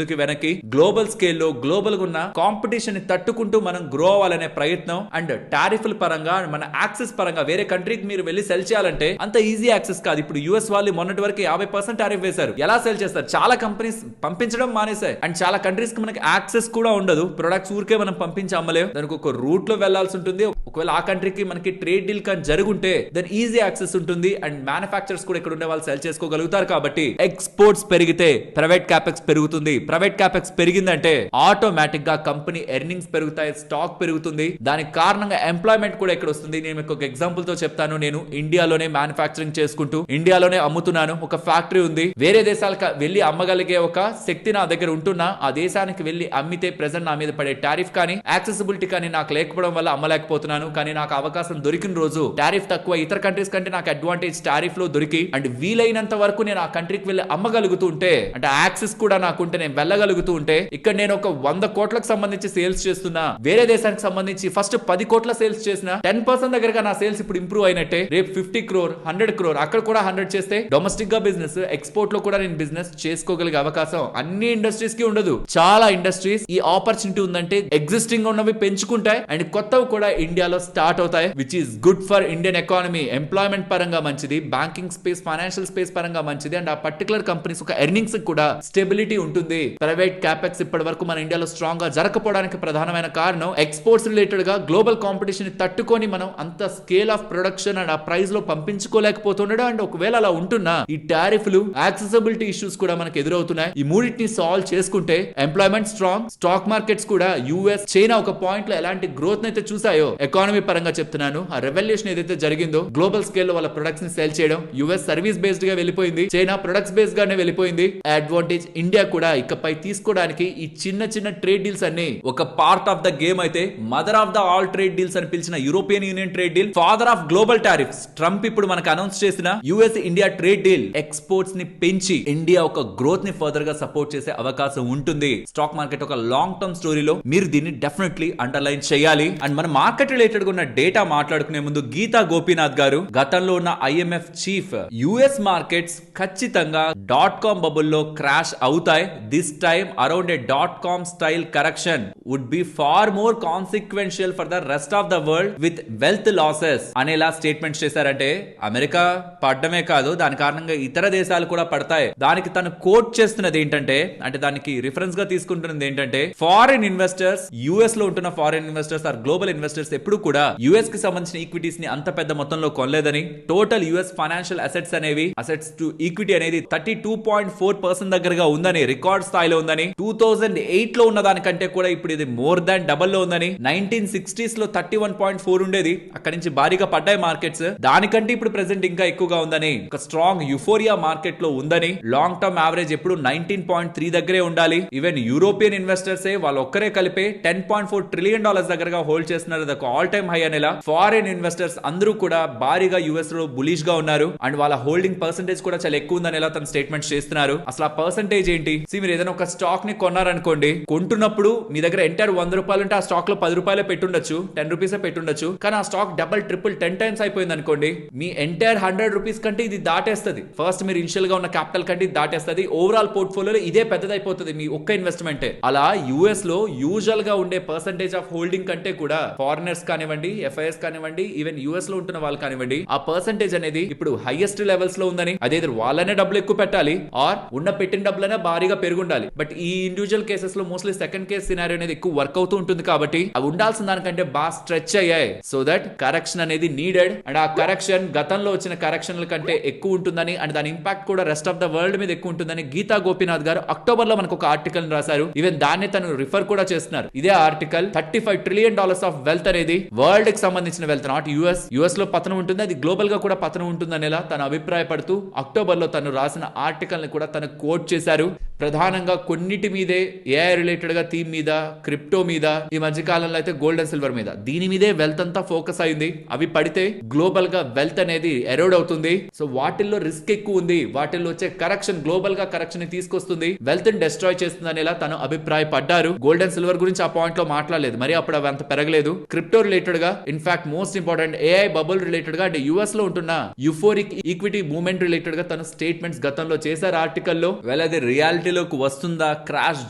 వెనక్కి గ్లోబల్ స్కేల్ లో గ్లోబల్ గా ఉన్న కాంపిటీషన్ ని తట్టుకుంటూ మనం గ్రో అవ్వాలనే ప్రయత్నం. అండ్ టారిఫ్ల పరంగా మన యాక్సెస్ పరంగా వేరే కంట్రీకి మీరు వెళ్ళి సెల్ చేయాలంటే అంత ఈజీ యాక్సెస్ కాదు. ఇప్పుడు యుఎస్ వాళ్ళు మొన్నటి వరకు 50% టారిఫ్ వేశారు. ఎలా సెల్ చేస్తారు? చాలా కంపెనీస్ పంపించడం మానేశాయి. అండ్ చాలా కంట్రీస్ కి మనకి యాక్సెస్ కూడా ఉండదు. ప్రొడక్ట్స్ ఊరికే మనం పంపించి అమ్మలేం, దానికి ఒక రూట్ లో వెళ్లాల్సి ఉంటుంది. ఒకవేళ ఆ కంట్రీకి మనకి ట్రేడ్ డీల్ కానీ జరుగుంటే దాని ఈజీ యాక్సెస్ ఉంటుంది. అండ్ మ్యానుఫాక్చరర్స్ కూడా ఇక్కడ ఉండే వాళ్ళు సెల్ చేసుకోగలుగుతారు. కాబట్టి ఎక్స్పోర్ట్స్ పెరిగితే ప్రైవేట్ క్యాపెక్స్ పెరుగుతుంది. ప్రైవేట్ క్యాపెక్స్ పెరిగిందంటే ఆటోమేటిక్ గా కంపెనీ ఎర్నింగ్స్ పెరుగుతాయి, స్టాక్ పెరుగుతుంది. దానికి కారణంగా ఎంప్లాయ్మెంట్ కూడా ఇక్కడ వస్తుంది. నేను మీకు ఒక ఎగ్జాంపుల్ తో చెప్తాను. నేను ఇండియాలోనే మ్యానుఫాక్చరింగ్ చేసుకుంటూ ఇండియాలోనే అమ్ముతున్నాను. ఒక ఫ్యాక్టరీ ఉంది. వేరే దేశాలకు వెళ్లి అమ్మగలిగే ఒక శక్తి నా దగ్గర ఉంటున్నా, ఆ దేశానికి వెళ్లి అమ్మితే ప్రెజెంట్ నా మీద పడే టారిఫ్ కానీ యాక్సెసిబిలిటీ కానీ నాకు లేకపోవడం వల్ల అమ్మలేకపోతున్నాను. కానీ నాకు అవకాశం దొరికిన రోజు టారిఫ్ తక్కువ, ఇతర కంట్రీస్ కంటే నాకు అడ్వాంటేజ్ టారిఫ్ లో దొరికి అండ్ వీలైనంత వరకు నేను ఆ కంట్రీకి వెళ్లి అమ్మగలుగుతూ ఉంటే, అంటే యాక్సెస్ కూడా నాకుంటే నేను వెళ్ళగలుగుతూ ఉంటే, ఇక్కడ నేను ఒక 100 కోట్లకు సంబంధించి సేల్స్ చేస్తున్నా, వేరే దేశానికి సంబంధించి ఫస్ట్ 10 కోట్ల సేల్స్ చేసిన 10% దగ్గరగా నా సేల్స్ ఇప్పుడు ఇంప్రూవ్ అయినట్టే. రేపు 50 crore 100 crore అక్కడ కూడా 100 చేస్తే డొమెస్టిక్ గా బిజినెస్, ఎక్స్పోర్ట్ లో కూడా నేను బిజినెస్ చేసుకోగలిగే అవకాశం అన్ని ఇండస్ట్రీస్ కి ఉండదు. చాలా ఇండస్ట్రీస్ ఈ ఆపర్చునిటీ ఉందంటే ఎగ్జిస్టింగ్ ఉన్నవి పెంచుకుంటాయి అండ్ కొత్తవి కూడా ఇండియాలో స్టార్ట్ అవుతాయి, which is good for Indian economy. Employment పరంగా మంచిది, బ్యాంకింగ్ స్పేస్, ఫైనాన్షియల్ స్పేస్ పరంగా మంచిది. అండ్ ఆ పర్టికులర్ కంపెనీస్ ఒక ఎర్నింగ్స్ కూడా స్టెబిలిటీ ఉంటుంది. ప్రైవేట్ క్యాపెక్స్ ఇప్పటి వరకు మన ఇండియాలో స్ట్రాంగ్ గా జరగకపోవడానికి ప్రధానమైన కారణం ఎక్స్పోర్ట్స్ రిలేటెడ్ గా గ్లోబల్ కాంపిటీషన్ తట్టుకొని మనం అంత స్కేల్ ఆఫ్ ప్రొడక్షన్ అండ్ ఆ ప్రైస్ లో పంపించుకోలేకపోతుండడం. అండ్ ఒకవేళ అలా ఉంటున్నా ఈ టారిఫ్లు, యాక్సెసిబిలిటీ ఇష్యూస్ కూడా మనకు ఎదురవుతున్నాయి. ఈ మూడింటిని సాల్వ్ చేసుకుంటే ఎంప్లాయ్మెంట్ స్ట్రాంగ్, స్టాక్ మార్కెట్స్ కూడా యుఎస్, చైనా ఒక పాయింట్ లో ఎలాంటి గ్రోత్ అయితే చూసాయో ఎకానమీ పరంగా చెప్తున్నాను, ఆ రెవల్యూషన్ ఏదైతే జరిగిందో గ్లోబల్ స్కేల్ లో వాళ్ళ ప్రొడక్ట్స్ ని సేల్ చేయడం, యుఎస్ సర్వీస్ బేస్డ్ గా వెళ్ళిపోయింది, చైనా ప్రొడక్ట్స్ బేస్డ్ గానే వెళ్ళిపోయింది. అడ్వాంటేజ్ ఇండియా కూడా ఇకపై తీసుకోవడానికి ఈ చిన్న చిన్న ట్రేడ్ డీల్స్ అన్ని ఒక పార్ట్ ఆఫ్ ద గేమ్ అయితే mother of the all trade deals అని పిలిచిన European union trade deal, father of global tariffs Trump ఇప్పుడు మనకు అనౌన్స్ చేసిన US India trade deal exports ని పెంచి ఇండియా ఒక గ్రోత్ ని ఫర్దర్ గా సపోర్ట్ చేసే అవకాశం ఉంటుంది. స్టాక్ మార్కెట్ ఒక లాంగ్ టర్మ్ స్టోరీలో మీరు దీన్ని డెఫినెట్లీ అండర్లైన్ చేయాలి. అండ్ మన మార్కెట్ రిలేటెడ్ గా ఉన్న డేటా మాట్లాడుకునే ముందు గీతా గోపీనాథ్ గారు, గతంలో ఉన్న ఐఎంఎఫ్ చీఫ్, యుఎస్ మార్కెట్స్ ఖచ్చితంగా .com బబుల్లో క్రాష్ అవుతాయి. This time around a .com style correction would be far more consequential for the rest of the world with wealth losses అనేలా స్టేట్మెంట్స్ చేశారంటే అమెరికా పడ్డమే కాదు, దాని కారణంగా ఇతర దేశాలు కూడా పడతాయి. దానికి తను కోట్ చేస్తున్నది ఏంటంటే, అంటే దానికి రిఫరెన్స్ గా తీసుకుంటున్నది ఏంటంటే, ఫారిన్ ఇన్వెస్టర్స్, యుఎస్ లో ఉంటున్న foreign investors or global investors ఎప్పుడు కూడా యుఎస్ కి సంబంధించిన ఈక్విటీస్ ని అంత పెద్ద మొత్తంలో కొనలేదని, total US financial assets to equity అనేది 32.4% దగ్గరగా ఉందని, రికార్డ్ స్థాయిలో ఉందని, 2008 లో ఉన్న దానికంటే కూడా ఇప్పుడు ఇది మోర్ దాన్ డబల్ లో ఉందని, 1960s లో 31.4 ఉండేది, అక్కడి నుంచి భారీగా పడ్డాయి మార్కెట్స్, దానికంటే ఇప్పుడు ప్రెసెంట్ ఇంకా ఎక్కువగా ఉందని, ఒక స్ట్రాంగ్ యుఫోరియా మార్కెట్ లో ఉందని, లాంగ్ టర్మ్ యావరేజ్ ఎప్పుడు 19.3 దగ్గరే ఉండాలి. ఈవెన్ యూరోపియన్ ఇన్వెస్టర్స్ వాళ్ళు ఒక్కరే కలిపి $10.4 ట్రిలియన్ దగ్గరగా హోల్డ్ చేస్తున్నారు, అది ఒక ఆల్ టైమ్ హై అనేలా. ఫారిన్ ఇన్వెస్టర్స్ అందరూ కూడా భారీగా యుఎస్ లో బులిష్ గా ఉన్నారు అండ్ వాళ్ళ హోల్డింగ్ పర్సెంటేజ్ కూడా చాలా ఎక్కువ ఉందని ఎలా తన స్టేట్మెంట్స్ చేస్తున్నారు. అసలు ఆ పర్సెంటేజ్ ఏంటి? మీరు ఏదైనా ఒక స్టాక్ ని కొన్నారనుకోండి, కొంటున్నప్పుడు మీ దగ్గర ఎంటైర్ $100 ఉంటే ఆ స్టాక్ లో $10 పెట్టుండొచ్చు, $10 పెట్టుండొచ్చు, కానీ ఆ స్టాక్ డబుల్ ట్రిపుల్ 10 టైమ్స్ అయిపోయింది అనుకోండి, మీ ఎంటైర్ $100 కంటే ఇది దాటేస్తుంది. ఫస్ట్ మీరు ఇనిషియల్ గా ఉన్న క్యాపిటల్ కంటే ఇది దాటేస్తుంది. ఓవరాల్ పోర్ట్ఫోలియోలో ఇదే పెద్దదైపోతుంది మీ ఒక్క ఇన్వెస్ట్మెంట్. అలా యుఎస్ లో యూజువల్ గా ఉండే పర్సెంటేజ్ ఆఫ్ హోల్డింగ్ కంటే కూడా ఫారినర్స్ కానివ్వండి, ఎఫ్ఐఎస్ కానివ్వండి, ఈవెన్ యుఎస్ లో ఉంటున్న వాళ్ళు కానివ్వండి, ఆ పర్సెంటేజ్ అనేది ఇప్పుడు హైయెస్ట్ లెవెల్స్ లో ఉందని, అదే వాళ్ళనే డబ్బులు ఎక్కువ పెట్టాలి ఆర్ ఉన్న పెట్టిన డబ్బులనే భారీగా పెరుగుండాలి. బట్ ఈ ఇండివిజువల్ కేసెస్ లో మోస్ట్లీ సెకండ్ కేస్ సినారియో అనేది ఎక్కువ వర్క్ అవుతూ ఉంటుంది కాబట్టి అవి ఉండాల్సిన దానికంటే బాగా స్ట్రెచ్ అయ్యాయి. సో దట్ కరెక్షన్ అనేది నీడెడ్ అండ్ ఆ కరెక్షన్ గతంలో వచ్చిన కరెక్షన్ల కంటే ఎక్కువ ఉంటుందని అండ్ దాని ఇంపాక్ట్ కూడా రెస్ట్ ఆఫ్ ద వరల్డ్ మీద ఎక్కువ ఉంటుందని గీతా గోపీనాథ్ గారు అక్టోబర్ లో మనకు ఒక ఆర్టికల్ రాశారు. ఈవెన్ దాన్ని తను రిఫర్ కూడా చేస్తున్నారు. ఇదే ఆర్టికల్ $35 ట్రిలియన్ ఆఫ్ వెల్త్ అనేది వరల్డ్ కి సంబంధించిన వెల్త్, నాట్ యుఎస్ లో పతనం ఉంటుంది, అది గ్లోబల్ గా కూడా పతనం ఉంటుందనేలా తను అభిప్రాయపడుతూ అక్టోబర్ లో తను రాసిన ఆర్టికల్ ని కూడా తను కోట్ చేశారు. ప్రధానంగా కొన్నిటి మీదే ఏఐ రిలేటెడ్ గా థీమ్ మీద, క్రిప్టో మీద, ఈ మధ్య కాలంలో అయితే గోల్డ్ అండ్ సిల్వర్ మీద, దీని మీదే వెల్త్ అంతా ఫోకస్ అయింది. అవి పడితే గ్లోబల్ గా వెల్త్ అనేది ఎరోడ్ అవుతుంది. సో వాటిల్లో రిస్క్ ఎక్కువ ఉంది, వాటిల్లో వచ్చే కరెక్షన్ గ్లోబల్ గా కరెక్షన్ ని తీసుకొస్తుంది, వెల్త్ ని డెస్ట్రాయ్ చేస్తుంది అనేలా తను అభిప్రాయపడ్డారు. గోల్డ్ అండ్ సిల్వర్ గురించి ఆ పాయింట్ లో మాట్లాడలేదు, మరి అప్పుడు అవి అంత పెరగలేదు. క్రిప్టో రిలేటెడ్ గా in fact most important AI bubble related గా అంటే యుఎస్ లో ఉంటున్న యుఫోరిక్ ఈక్విటీ మూవ్మెంట్ రిలేటెడ్ గా తను స్టేట్మెంట్స్ గతంలో చేశారు ఆర్టికల్లో. అది రియాలిటీలోకి వస్తుందా, క్రాష్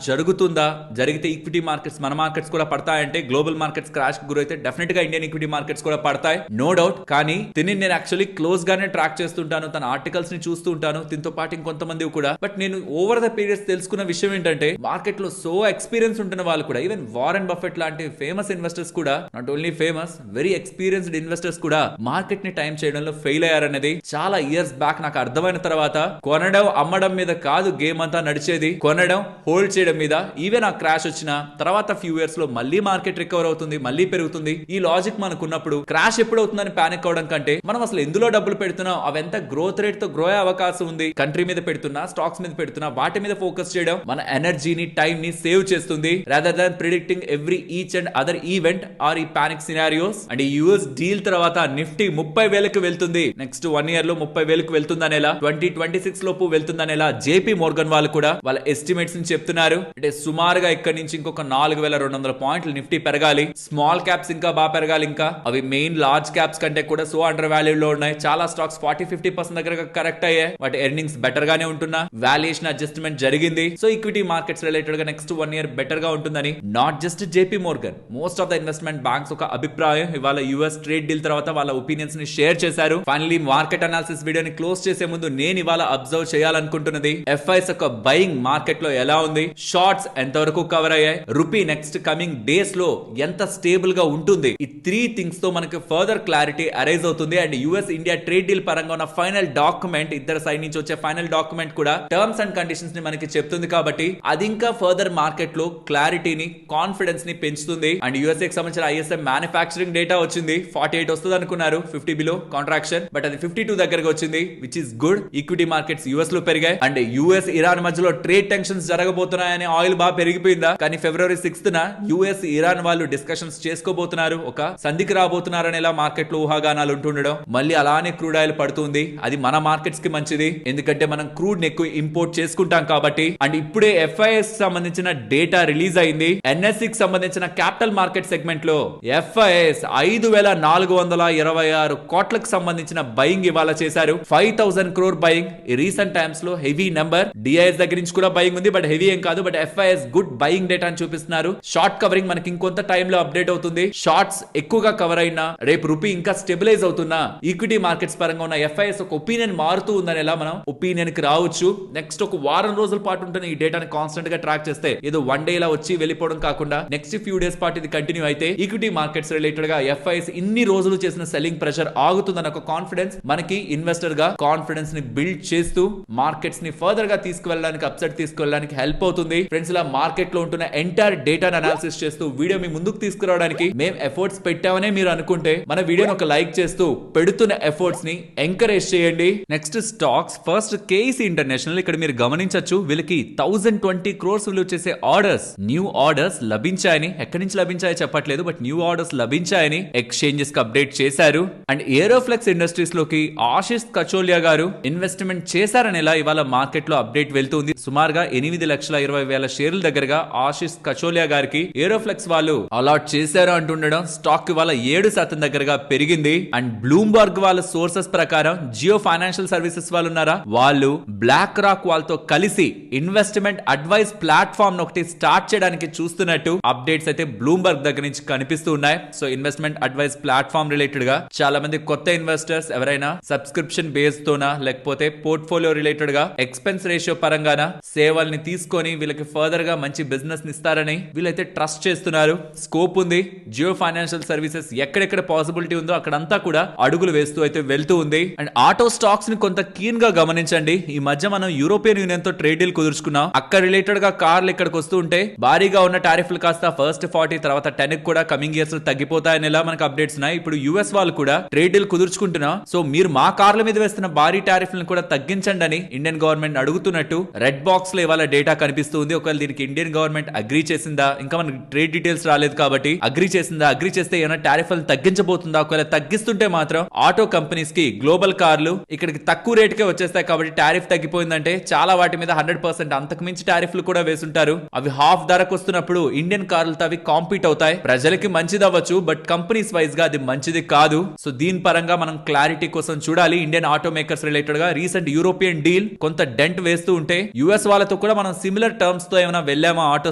జరుగుతుందా, జరిగితే ఈక్విటీ మార్కెట్స్ మన మార్కెట్స్ కూడా పడతాయంటే, గ్లోబల్ మార్కెట్స్ క్రాష్ గురైతే డెఫినెట్ గా ఇండియన్ ఈక్విటీ మార్కెట్స్ కూడా పడతాయి, నో డౌట్. కానీ దీన్ని నేను యాక్చువల్లీ క్లోజ్ గానే ట్రాక్ చేస్తుంటాను, తన ఆర్టికల్స్ ని చూస్తూ ఉంటాను, దీంతో పాటు ఇంకొంతమంది కూడా. బట్ నేను ఓవర్ ద పీరియడ్స్ తెలుసుకున్న విషయం ఏంటంటే, మార్కెట్ లో సో ఎక్స్పీరియన్స్ ఉంటున్న వాళ్ళు కూడా, ఈవెన్ వారెన్ బఫెట్ లాంటి ఫేమస్ ఇన్వెస్టర్స్ కూడా, not only famous, very experienced investors కూడా మార్కెట్ ని టైం చేయడంలో ఫెయిల్ అయ్యారనేది చాలా ఇయర్స్ బ్యాక్ నాకు అర్థమైన తర్వాత, కొనడం అమ్మడం మీద కాదు గేమ్ అంతా నడిచేది, కొనడం హోల్డ్ చేయడం మీద. ఈవెన్ ఆ క్రాష్ వచ్చిన తర్వాత ఫ్యూ ఇయర్స్ లో మళ్ళీ మార్కెట్ రికవర్ అవుతుంది, మళ్ళీ పెరుగుతుంది. ఈ లాజిక్ మనకున్నప్పుడు క్రాష్ ఎప్పుడు అవుతుందని పానిక్ అవడం కంటే, మనం అసలు ఎందులో డబ్బులు పెడుతున్నాం, అవెంత గ్రోత్ రేట్ తో గ్రో అయ్యే అవకాశం ఉంది, కంట్రీ మీద పెడుతున్నా, స్టాక్స్ మీద పెడుతున్నా, వాటి మీద ఫోకస్ చేయడం మన ఎనర్జీని, టైం ని సేవ్ చేస్తుంది, rather than predicting every each and other event are ఈ పానిక్ సినారియోస్. అండ్ ఈ యూఎస్ డీల్ తర్వాత నిఫ్టీ 30,000కి వెళ్తుంది, నెక్స్ట్ 1 year లో 30,000కి వెళ్తుందనేలా, 2026 లోపు వెళ్తుందనేలా జేపీ మోర్గన్ వాళ్ళు కూడా వాళ్ళ ఎస్టిమేట్స్ ని చెప్తున్నారు. అంటే సుమారుగా ఇక్కడ నుంచి ఇంకొక 4,200 పాయింట్లు నిఫ్టీ పెరగాలి. స్మాల్ క్యాప్స్ ఇంకా బాగా పెరగాలి, ఇంకా అవి మెయిన్ లార్జ్ క్యాప్స్ కంటే కూడా సో అండర్ వాల్యూ లో ఉన్నాయి. చాలా స్టాక్స్ 40-50% దగ్గర కరెక్ట్ అయ్యాయి, వాటి ఎర్నింగ్స్ బెటర్ గానే ఉంటున్నా, వాల్యుయేషన్ అడ్జస్ట్మెంట్ జరిగింది. సో ఈక్విటీ మార్కెట్స్ రిలేటెడ్ గా నెక్స్ట్ 1 year బెటర్ గా ఉంటుందని not just JP Morgan, most of the investment banks ఒక అభిప్రాయం ఇవాళ యుఎస్ ట్రేడ్ డీల్ తర్వాత వాళ్ళ ఒపీనియన్స్ ని షేర్ చేశారు. ఫైనలీ మార్కెట్ అనాలిసిస్ వీడియోని క్లోజ్ చేసే ముందు నేను ఇవాళ అబ్జర్వ్ చేయాలనుకుంటున్నది, ఎఫ్ఐఎస్ ఒక బయింగ్ మార్కెట్ లో ఎలా ఉంది, షార్ట్స్ ఎంతవరకు కవర్ అయ్యాయి, రూపీ నెక్స్ట్ కమింగ్ డేస్ లో ఎంత స్టేబుల్ గా ఉంటుంది. ఈ 3 థింగ్స్ తో మనకి ఫర్దర్ క్లారిటీ అరైజ్ అవుతుంది. And US India trade deal పరంగా ఉన్న ఫైనల్ డాక్యుమెంట్, ఇద్దరు సైడ్ నుంచి వచ్చే ఫైనల్ డాక్యుమెంట్ కూడా టర్మ్స్ అండ్ కండిషన్స్ ని మనకి చెప్తుంది కాబట్టి అది ఇంకా ఫర్దర్ మార్కెట్ లో క్లారిటీని, కాన్ఫిడెన్స్ ని పెంచుతుంది. అండ్ యుఎస్ఏ కి సంబంధించిన ఐఎస్ఎం మ్యానుఫ్యాక్చరింగ్ డేటా వచ్చింది, 48 వస్తుంది అనుకున్నారు, 50 బిలో కాంట్రాక్షన్, బట్ అది 52 దగ్గరకు వచ్చింది, which is good. Equity markets US లో పెరిగాయి. అండ్ యుఎస్ ఇరాన్ మధ్యలో ట్రేడ్ టెన్షన్స్ జరగబోతున్నాయని ఆయిల్ బాగా పెరిగిపోయిందా, కానీ February 6th యుఎస్ ఇరాన్ వాళ్ళు డిస్కషన్స్ చేసుకోబోతున్నారు, ఒక సంధికి రాబోతున్నారని ఎలా మార్కెట్ లో ఊహాగానాలు ఉంటుండడం, మళ్ళీ అలానే క్రూడ్ ఆయిల్ పడుతుంది. అది మన మార్కెట్స్ కి మంచిది, ఎందుకంటే మనం క్రూడ్ ని ఎక్కువ ఇంపోర్ట్ చేసుకుంటాం కాబట్టి. అండ్ ఇప్పుడే ఎఫ్ఐఎస్ సంబంధించిన డేటా రిలీజ్ అయింది. ఎన్ఎస్సి కి సంబంధించిన క్యాపిటల్ మార్కెట్ సెగ్మెంట్ లో ఎఫ్ఐఎస్ 5,426 కోట్లకు సంబంధించిన బయింగ్ ఇవాళ చేశారు. 5,000 crore బయింగ్ ఈ రీసెంట్ టైమ్స్ లో హెవీ నెంబర్. డిఐఎస్ దగ్గర నుంచి నుంచి కూడా బయింగ్ ఉంది, బట్ హెవీ ఏం కాదు. But FIS good buying data అని చూపిస్తున్నారు. షార్ట్ కవరింగ్ మనకి ఇంకొంత టైంలో అప్డేట్ అవుతుంది. షార్ట్స్ ఎక్కువగా కవర్ అయినా రేపు రూపీ ఇంకా స్టెబిలైజ్ అవుతున్నా ఈక్విటీ మార్కెట్స్ పరంగా ఉన్న FIS ఒక ఒపీనియన్ మారుతూ ఉందని ఎలా మనం ఒపీనియన్ కి రావచ్చు. నెక్స్ట్ ఒక వారం రోజుల పాటు ఉంటున్న ఈ డేటాని కాన్స్టెంట్ గా ట్రాక్ చేస్తే ఏదో వన్ డే ఇలా వచ్చి వెళ్ళిపోవడం కాకుండా నెక్స్ట్ ఫ్యూ డేస్ పాటు ఇది కంటిన్యూ అయితే ఈక్విటీ మార్కెట్స్ రిలేటెడ్ గా FIS ఇన్ని రోజులు చేసిన సెల్లింగ్ ప్రెషర్ ఆగుతుందన్న ఒక కాన్ఫిడెన్స్ మనకి ఇన్వెస్టర్ గా కాన్ఫిడెన్స్ ని బిల్డ్ చేస్తూ మార్కెట్స్ ని ఫర్దర్ గా తీసుకువెళ్ళడానికి అప్సెట్ తీసుకువెళ్ళడానికి హెల్ప్ అవుతుంది. ఫ్రెండ్స్, ఇలా మార్కెట్ లో ఉంటున్న ఎంటైర్ డేటాను అనాలిసిస్ చేస్తూ వీడియో మీ ముందుకు తీసుకురావడానికి మేము ఎఫర్ట్స్ పెట్టామనే మీరు అనుకుంటే మన వీడియోని ఒక లైక్ చేస్తూ పెడుతున్న ఎఫర్ట్స్ ని ఎంకరేజ్ చేయండి. Next stocks. First KC International. ఇక్కడ మీరు గమనించొచ్చు వీళ్ళకి 1020 crores విలువ చేసే ఆర్డర్స్, న్యూ ఆర్డర్స్ లభించాయని. ఎక్కడి నుంచి లభించాయో చెప్పట్లేదు, బట్ న్యూ ఆర్డర్స్ లభించాయని ఎక్స్చేంజెస్ కి అప్డేట్ చేశారు. అండ్ ఏరోఫ్లెక్స్ ఇండస్ట్రీస్ లోకి ఆశిష్ కచోలియా గారు ఇన్వెస్ట్మెంట్ చేశారని ఇలా ఇవాళ మార్కెట్ లో అప్డేట్ వెళ్తుంది. సుమారుగా 8,20,000 షేర్ల దగ్గరగా ఆశిష్ కచోలియా గారికి ఏరోఫ్లెక్స్ వాళ్ళు అలాట్ చేశారు అంటుండడం స్టాక్ ఇవాళ 7% దగ్గరగా పెరిగింది. అండ్ బ్లూంబర్గ్ వాళ్ళ సోర్సెస్ ప్రకారం జియో ఫైనాన్షియల్ సర్వీసెస్ వాళ్ళు ఉన్నారా, వాళ్ళు బ్లాక్ రాక్ వాళ్ళతో కలిసి ఇన్వెస్ట్మెంట్ అడ్వైస్ ప్లాట్ఫామ్ ఒకటి స్టార్ట్ చేయడానికి చూస్తున్నట్టు అప్డేట్స్ అయితే బ్లూంబర్గ్ దగ్గర నుంచి కనిపిస్తూ ఉన్నాయి. So investment advice platform related గా చాలా మంది కొత్త ఇన్వెస్టర్స్ ఎవరైనా సబ్స్క్రిప్షన్ బేస్ తోనా లేకపోతే పోర్ట్ఫోలియో రిలేటెడ్ గా ఎక్స్పెన్స్ రేషియో పరంగానా సేవల్ని తీసుకొని వీళ్ళకి ఫర్దర్ గా మంచి బిజినెస్ ఇస్తారని వీళ్ళైతే ట్రస్ట్ చేస్తున్నారు. స్కోప్ ఉంది. జియో ఫైనాన్షియల్ సర్వీసెస్ ఎక్కడెక్కడ పాసిబిలిటీ ఉందో అక్కడంతా కూడా అడుగులు వేస్తూ అయితే వెళ్తూ ఉంది. అండ్ ఆటో స్టాక్స్ ని కొంత కీన్ గా గమనించండి. ఈ మధ్య మనం యూరోపియన్ యూనియన్ తో ట్రేడ్ డీల్ కుదుర్చుకున్నాం. అక్కడ రిలేటెడ్ గా కార్లు ఇక్కడికి వస్తూ ఉంటే భారీగా ఉన్న టారిఫ్లు కాస్త ఫస్ట్ 40 తర్వాత 10 కూడా కమింగ్ ఇయర్స్ లో తగ్గిపోతాయని ఎలా మనకు అప్డేట్స్ ఉన్నాయి. ఇప్పుడు యుఎస్ వాళ్ళు కూడా ట్రేడ్ డీల్ కుదుర్చుకుంటున్నా, సో మీరు మా కార్ల మీద వేస్తున్న భారీ టారిఫ్లను కూడా తగ్గించండి అని ఇండియన్ గవర్నమెంట్ అడుగుతున్నట్టు రెడ్ బాక్స్ లో ఇవాళ డేటా కనిపిస్తుంది. ఒకవేళ దీనికి ఇండియన్ గవర్నమెంట్ అగ్రీ చేసిందా, ఇంకా మనకి ట్రేడ్ డీటెయిల్స్ రాలేదు కాబట్టి అగ్రీ చేసిందా, అగ్రీ చేస్తే ఏమైనా టారిఫ్లను తగ్గించబోతుందా, ఒకవేళ తగ్గిస్తుంటే మాత్రం ఆటో కంపెనీస్ కి గ్లోబల్ కార్లు ఇక్కడికి తక్కువ రేటుకే వచ్చేస్తాయి కాబట్టి టారిఫ్ తగ్గిపోయిందంటే చాలా వాటి మీద 100% అంతకు మించి టారిఫ్లు కూడా వేసుంటారు. అవి హాఫ్ ధరకు వస్తున్నప్పుడు ఇండియన్ కార్లతో అవి కాంపీట్ అవుతాయి. ప్రజలకి మంచిది అవ్వచ్చు, బట్ కంపెనీస్ వైజ్ గా అది మంచిది కాదు. సో దీని పరంగా మనం క్లారిటీ కోసం చూడాలి. ఇండియన్ ఆటో మేకర్స్ రిలేటెడ్ గా రీసెంట్ యూరోపియన్ డీల్ కొంత డెంట్ వేస్తూ ఉంటే యుఎస్ వాళ్ళతో కూడా మనం సిమిలర్ టర్మ్స్ తో ఏమైనా వెళ్ళామా ఆటో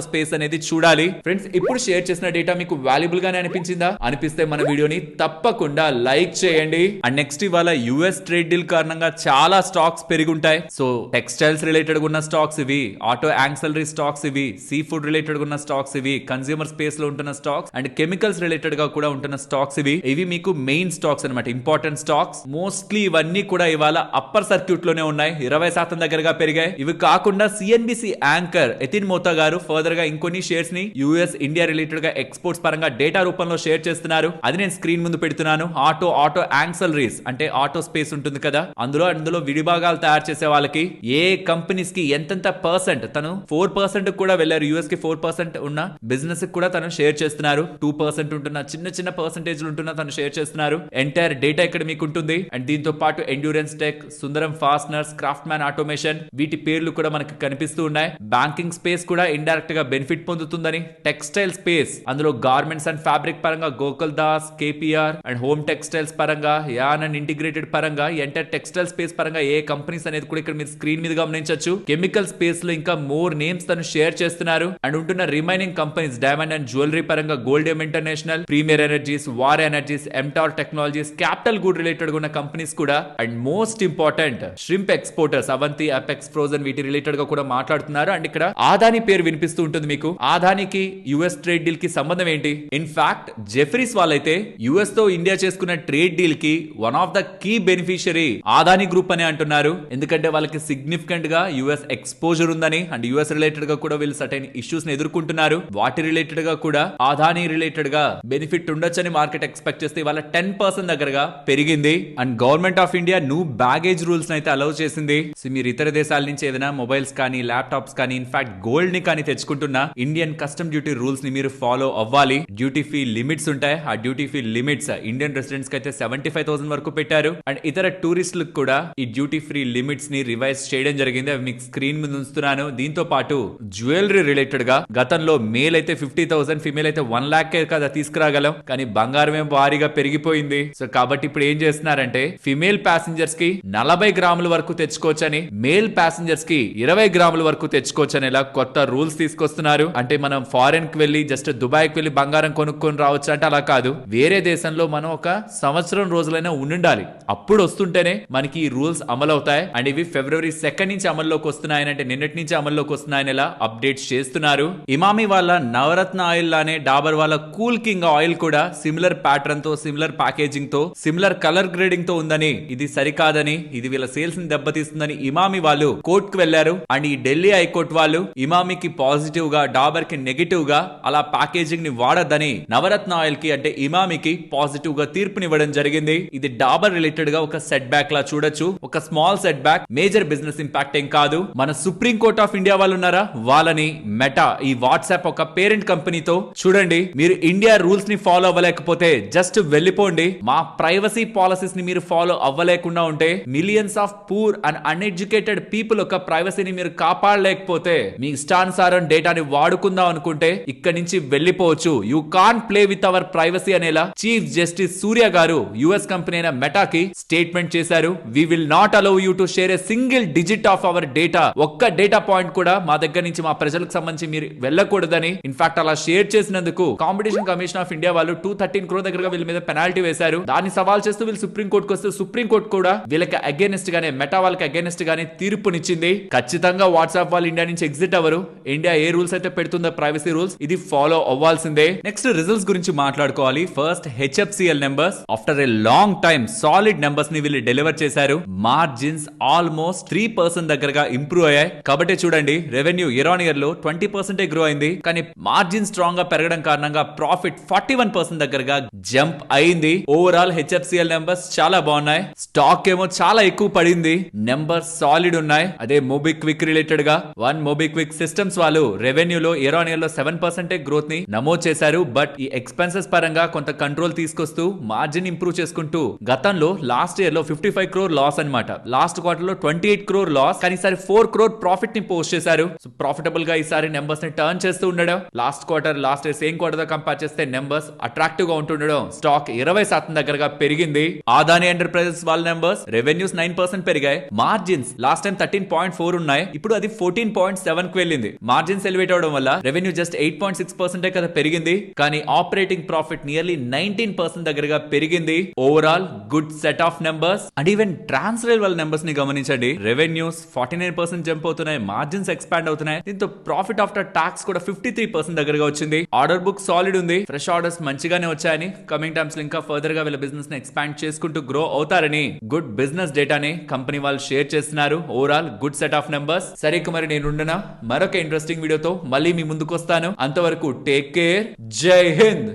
స్పేస్ అనేది చూడాలి. ఫ్రెండ్స్, ఇప్పుడు షేర్ చేసిన డేటా మీకు వాల్యుబుల్ గానే అనిపించిందా? అనిపిస్తే మన వీడియోని తప్పకుండా లైక్ చేయండి. అండ్ నెక్స్ట్ ఇవాళ యుఎస్ ట్రేడ్ డీల్ కారణంగా చాలా స్టాక్స్ పెరుగుంటాయి. సో టెక్స్టైల్స్ రిలేటెడ్ ఉన్న స్టాక్స్ ఇవి, ఆటో యాక్సలరీ స్టాక్స్ ఇవి, సీ ఫుడ్ రిలేటెడ్ ఉన్న స్టాక్స్ ఇవి, కన్స్యూమర్ స్పేస్ లో ఉంటున్న స్టాక్స్ అండ్ కెమికల్స్ రిలేటెడ్ గా కూడా ఉంటున్న స్టాక్స్ ఇవి మీకు మెయిన్ స్టాక్స్ అన్నమాట, ఇంపార్టెంట్ స్టాక్స్. మోస్ట్లీ ఇవన్నీ కూడా ఇవాళ అప్పర్ సర్క్యూట్ లోనే ఉన్నాయి, 20% దగ్గరగా పెరిగాయి. ఇవి కాకుండా సిఎన్బిసి యాంకర్ ఎతిన్ మోతా గారు ఫర్దర్ గా ఇంకొన్ని షేర్స్ ని యుఎస్ ఇండియా రిలేటెడ్ గా ఎక్స్పోర్ట్స్ పరంగా డేటా రూపంలో షేర్ చేస్తున్నారు. అది నేను స్క్రీన్ ముందు పెడుతున్నాను. ఆటో యాక్సలరీస్ అంటే ఆటో స్పేస్ ఉంటుంది కదా, అందులో విడిభాగాలు తయారు చేసే వాళ్ళకి ఏ కంపెనీస్ కి ఎంతెంత పర్సెంట్, తను 4% కూడా వెళ్ళారు. యుఎస్ కి 4% ఉన్న బిజినెస్ కూడా తను షేర్ చేస్తున్నారు. 2% ఉంటున్న చిన్న పర్సెంటేజ్ ఉంటున్న తను షేర్ చేస్తున్నారు. ఎంటైర్ డేటా ఇక్కడ మీకు ఉంటుంది. అండ్ దీంతో పాటు ఎండ్యూరెన్స్ టెక్, సుందరం ఫాస్టనర్స్, క్రాఫ్ట్ మ్యాన్ ఆటోమేషన్ వీటి పేర్లు కూడా మనకి కనిపిస్తూ ఉన్నాయి. బ్యాంకింగ్ స్పేస్ కూడా ఇండైరెక్ట్ గా బెనిఫిట్ పొందుతుందని. టెక్స్టైల్ స్పేస్ అందులో గార్మెంట్స్ అండ్ ఫ్యాబ్రిక్ పరంగా Gokul Das, KPR and home textiles పరంగా యాన్ అండ్ ఇంటిగ్రేటెడ్ పరంగా ఎంటైర్ టెక్స్టైల్ స్పేస్ పరంగా ఏ కంపెనీస్ అనేది కూడా ఇక్కడ మీరు స్క్రీన్ మీద గమనించవచ్చు. కెమికల్ స్పేస్ లో ఇంకా మోర్ నేమ్స్ తను షేర్ చేస్తున్నారు. అండ్ ఉంటున్న remaining companies diamond and jewellery పరంగా Goldiam international, premier energies, Waaree energies, MTAR technologies, capital good related ఉన్న కంపెనీస్ కూడా. And most important shrimp exporters Avanti, apex frozen వీటి రిలేటెడ్ గా కూడా మాట్లాడుతున్నారు. అండ్ ఇక్కడ ఆదాని పేరు వినిపిస్తూ ఉంటుంది మీకు. ఆదానికి యుఎస్ ట్రేడ్ డీల్ కి సంబంధం ఏంటి? ఇన్ఫాక్ట్ జెఫ్రీస్ వాళ్ళైతే యుఎస్ తో ఇండియా చేసుకున్న ట్రేడ్ డీల్ కి one of the key beneficiary Adani group అని అంటున్నారు. ఎందుకంటే వాళ్ళకి సిగ్నిఫికెంట్ గా యుఎస్ ఎక్స్పోజర్ ఉందని అండ్ యుఎస్ రిలేటెడ్ గా కూడా వీళ్ళు సర్టైన్ ఇష్యూస్ ని ఎదుర్కొంటున్నారు. వాటి రిలేటెడ్ గా కూడా ఆదాని రిలేటెడ్ గా బెనిఫిట్ ఉండొచ్చని మార్కెట్ ఎక్స్పెక్ట్ చేస్తే ఇవాళ 10% దగ్గరగా పెరిగింది. And government of India new baggage rules అయితే అలౌ చేసింది. సో మీరు ఇతర దేశాల నుంచి ఏదైనా మొబైల్స్ కానీ ల్యాప్టాప్స్ కానీ ఇన్ఫాక్ట్ గోల్డ్ ని కానీ తెచ్చుకుంటున్నా ఇండియన్ కస్టమ్ డ్యూటీ రూల్స్ ని మీరు ఫాలో అవ్వాలి. డ్యూటీ ఫీ లిమిట్స్ ఉంటాయి. ఆ duty fee limits Indian residents కి అయితే 75,000 వరకు పెట్టారు. అండ్ ఇతర టూరిస్టులకు కూడా ఈ డ్యూటీ ఫ్రీ లిమిట్స్ ని రివైజ్ చేయడం జరిగింది. అవి మీకు స్క్రీన్ మీద ఉంచుతున్నాను. దీంతో పాటు జ్యువెలరీ రిలేటెడ్ గా గతంలో మేల్ అయితే 50,000, ఫిమేల్ అయితే 1 lakh కదా తీసుకురాగలం, కానీ బంగారమే భారీగా పెరిగిపోయింది. సో కాబట్టి ఇప్పుడు ఏం చేస్తున్నారంటే ఫిమేల్ ప్యాసింజర్స్ కి 40 గ్రాముల వరకు తెచ్చుకోవచ్చని, మేల్ ప్యాసింజర్స్ కి 20 గ్రాముల వరకు తెచ్చుకోవచ్చు అనేలా కొత్త రూల్స్ తీసుకొస్తున్నారు. అంటే మనం ఫారెన్ కి వెళ్లి జస్ట్ దుబాయ్ కి వెళ్లి బంగారం కొనుక్కొని రావచ్చు అంటే అలా కాదు. వేరే దేశంలో మనం ఒక సంవత్సరం రోజులైనా ఉండాలి, అప్పుడు వస్తుంటేనే మనకి ఈ రూల్స్ అమలు అవుతాయి. అండ్ ఇవి ఫిబ్రవరి 2 నుంచి అమల్లోకి వస్తున్నాయని, అంటే నిన్నటి నుంచి అమల్లోకి వస్తున్నాయని ఇలా అప్డేట్స్ చేస్తున్నారు. ఇమామి వాళ్ళ నవరత్న ఆయిల్ లానే డాబర్ వాళ్ళ కూల్ కింగ్ ఆయిల్ కూడా సిమిలర్ ప్యాటర్న్ తో, సిమిలర్ ప్యాకేజింగ్ తో, సిమిలర్ కలర్ గ్రేడింగ్ తో ఉందని, ఇది సరికాదని, ఇది వీళ్ళ సేల్స్ ని దెబ్బతీస్తుందని ఇమామి వాళ్ళు కోర్ట్ కు వెళ్లారు. అండ్ ఈ ఢిల్లీ హైకోర్టు వాళ్ళు ఇమామికి పాజిటివ్ గా, డాబర్ కి నెగటివ్ గా అలా ప్యాకేజింగ్ ని వాడద్దని నవరత్న ఆయిల్ కి అంటే ఇమామికి పాజిటివ్ గా తీర్పునివ్వడం జరిగింది. ఇది డాబర్ రిలేటెడ్ గా ఒక సెట్ బ్యాక్ లా చూడొచ్చు. ఒక small set back, major business impact ఏం కాదు. మన సుప్రీం కోర్ట్ ఆఫ్ ఇండియా వాళ్ళు ఉన్నారా, వాళ్ళని మెటా ఈ వాట్సాప్ ఒక పేరెంట్ కంపెనీతో చూడండి, మీరు ఇండియా రూల్స్ ని ఫాలో అవ్వలేకపోతే జస్ట్ వెళ్ళిపోండి. మా ప్రైవసీ పాలసీస్ ని మీరు ఫాలో అవ్వలేకుండా ఉంటే, millions of poor and uneducated people యొక్క ప్రైవసీని మీరు కాపాడలేకపోతే, మీ ఇష్టానుసారం డేటాని వాడుకుందాం అనుకుంటే ఇక్కడి నుంచి వెళ్ళిపోవచ్చు. You can't play with our privacy అనేలా chief justice Surya garu US company అయిన మెటాకి స్టేట్మెంట్ చేశారు. We will not allow you to share a single digit of our data. ఒక్క డేటా పాయింట్ కూడా మా దగ్గర నుంచి, మా ప్రజలకు సంబంధించి మీరు వెళ్ళకూడదని. ఇన్ఫాక్ట్ అలా షేర్ చేసినందుకు కాంపిటీషన్ కమిషన్ ఆఫ్ ఇండియా వాళ్ళు 213 crore దగ్గరగా వీళ్ళ మీద పెనాల్టీ వేశారు. దాన్ని సవాల్ చేస్తూ వీళ్ళు సుప్రీం కోర్టుకు వస్తే, సుప్రీం కోర్టు కూడా వీళ్ళకి అగేనెస్ట్ గానే, మెటా వాళ్ళకి అగేనెస్ట్ గానే తీర్పునిచ్చింది. ఖచ్చితంగా వాట్సాప్ వాళ్ళు ఇండియా నుంచి ఎగ్జిట్ అవ్వరు. ఇండియా ఏ రూల్స్ అయితే పెడుతుందో ప్రైవసీ రూల్స్, ఇది ఫాలో అవ్వాల్సిందే. నెక్స్ట్ రిజల్ట్స్ గురించి మాట్లాడుకోవాలి. First HFCL numbers. After a long time solid numbers ని వీళ్ళు డెలివర్ చేశారు. మార్జిన్స్ ఆల్మోస్ట్ 3% దగ్గరగా ఇంప్రూవ్ అయ్యాయి. కాబట్టి చూడండి, రెవెన్యూ ఇయర్ ఆన్ ఇయర్ లో 20% గ్రో అయింది. కానీ మార్జిన్ స్ట్రాంగ్ గా పెరగడం కారణంగా ప్రాఫిట్ 41% దగ్గరగా జంప్ అయింది. ఓవరాల్ హెచ్ఎఫ్సిఎల్ నెంబర్స్ చాలా బాగున్నాయి. స్టాక్ ఏమో చాలా ఎక్కువ పడింది. నెంబర్స్ సాలిడ్ ఉన్నాయి. అదే మోబిక్విక్ రిలేటెడ్ గా వన్ మోబిక్విక్ సిస్టమ్స్ వాళ్ళు రెవెన్యూలో ఇయర్ ఆన్ ఇయర్ లో 7% గ్రోత్ ని నమోదు చేశారు. బట్ ఈ ఎక్స్పెన్సెస్ పరంగా కొంత కంట్రోల్ తీసుకొస్తూ మార్జిన్ ఇంప్రూవ్ చేసుకుంటూ, గతంలో లాస్ట్ ఇయర్ లో 55 crore లాస్ అన్నమాట. లాస్ట్ క్వార్టర్ లో 28 crore లాస్, కానీ ఈసారి 4 crore ప్రాఫిట్ ని పోస్ట్ చేశారు. సో ప్రాఫిటబుల్ గా ఈసారి నెంబర్స్ ని టర్న్ చేస్తూ ఉండడం, last quarter last year same quarter తో కంపేర్ చేస్తే నెంబర్స్ అట్రాక్టివ్ గా ఉంటుండడం, స్టాక్ 20% దగ్గరగా పెరిగింది. ఆదాని ఎంటర్ప్రైజెస్ వాళ్ళ నెంబర్స్, రెవెన్యూస్ 9% పెరిగాయి. మార్జిన్స్ లాస్ట్ టైం 13.4 ఉన్నాయి, ఇప్పుడు అది 14.7 కు వెళ్ళింది. మార్జిన్స్ ఎలివేట్ అవడం వల్ల రెవెన్యూ జస్ట్ 8.6% కదా పెరిగింది, కానీ ఆపరేటింగ్ ప్రాఫిట్ నియర్లీ 19% దగ్గరగా పెరిగింది. Overall good set of numbers. And even Transrail వాళ్ళ నెంబర్స్ ని గమనించండి. రెవెన్యూస్ 49% జంప్ అవుతున్నాయి, మార్జిన్స్ ఎక్స్పాండ్ అవుతున్నాయి. దీంతో ప్రాఫిట్ ఆఫ్టర్ టాక్స్ కూడా 53% దగ్గరగా వచ్చింది. ఆర్డర్ బుక్ సాలిడ్ ఉంది. ఫ్రెష్ ఆర్డర్స్ మంచిగానే వచ్చాయని, కమింగ్ టైమ్స్ లో ఇంకా ఫర్దర్ గా వీళ్ళ బిజినెస్ ని ఎక్స్పాండ్ చేసుకుంటూ గ్రో అవుతారని గుడ్ బిజినెస్ డేటాని కంపెనీ వాళ్ళు షేర్ చేస్తున్నారు. Overall good set of numbers. సరే ఇక మరి నేను మరొక ఇంట్రెస్టింగ్ వీడియోతో మళ్ళీ మీ ముందుకు వస్తాను. అంతవరకు టేక్ కేర్. జై హింద్.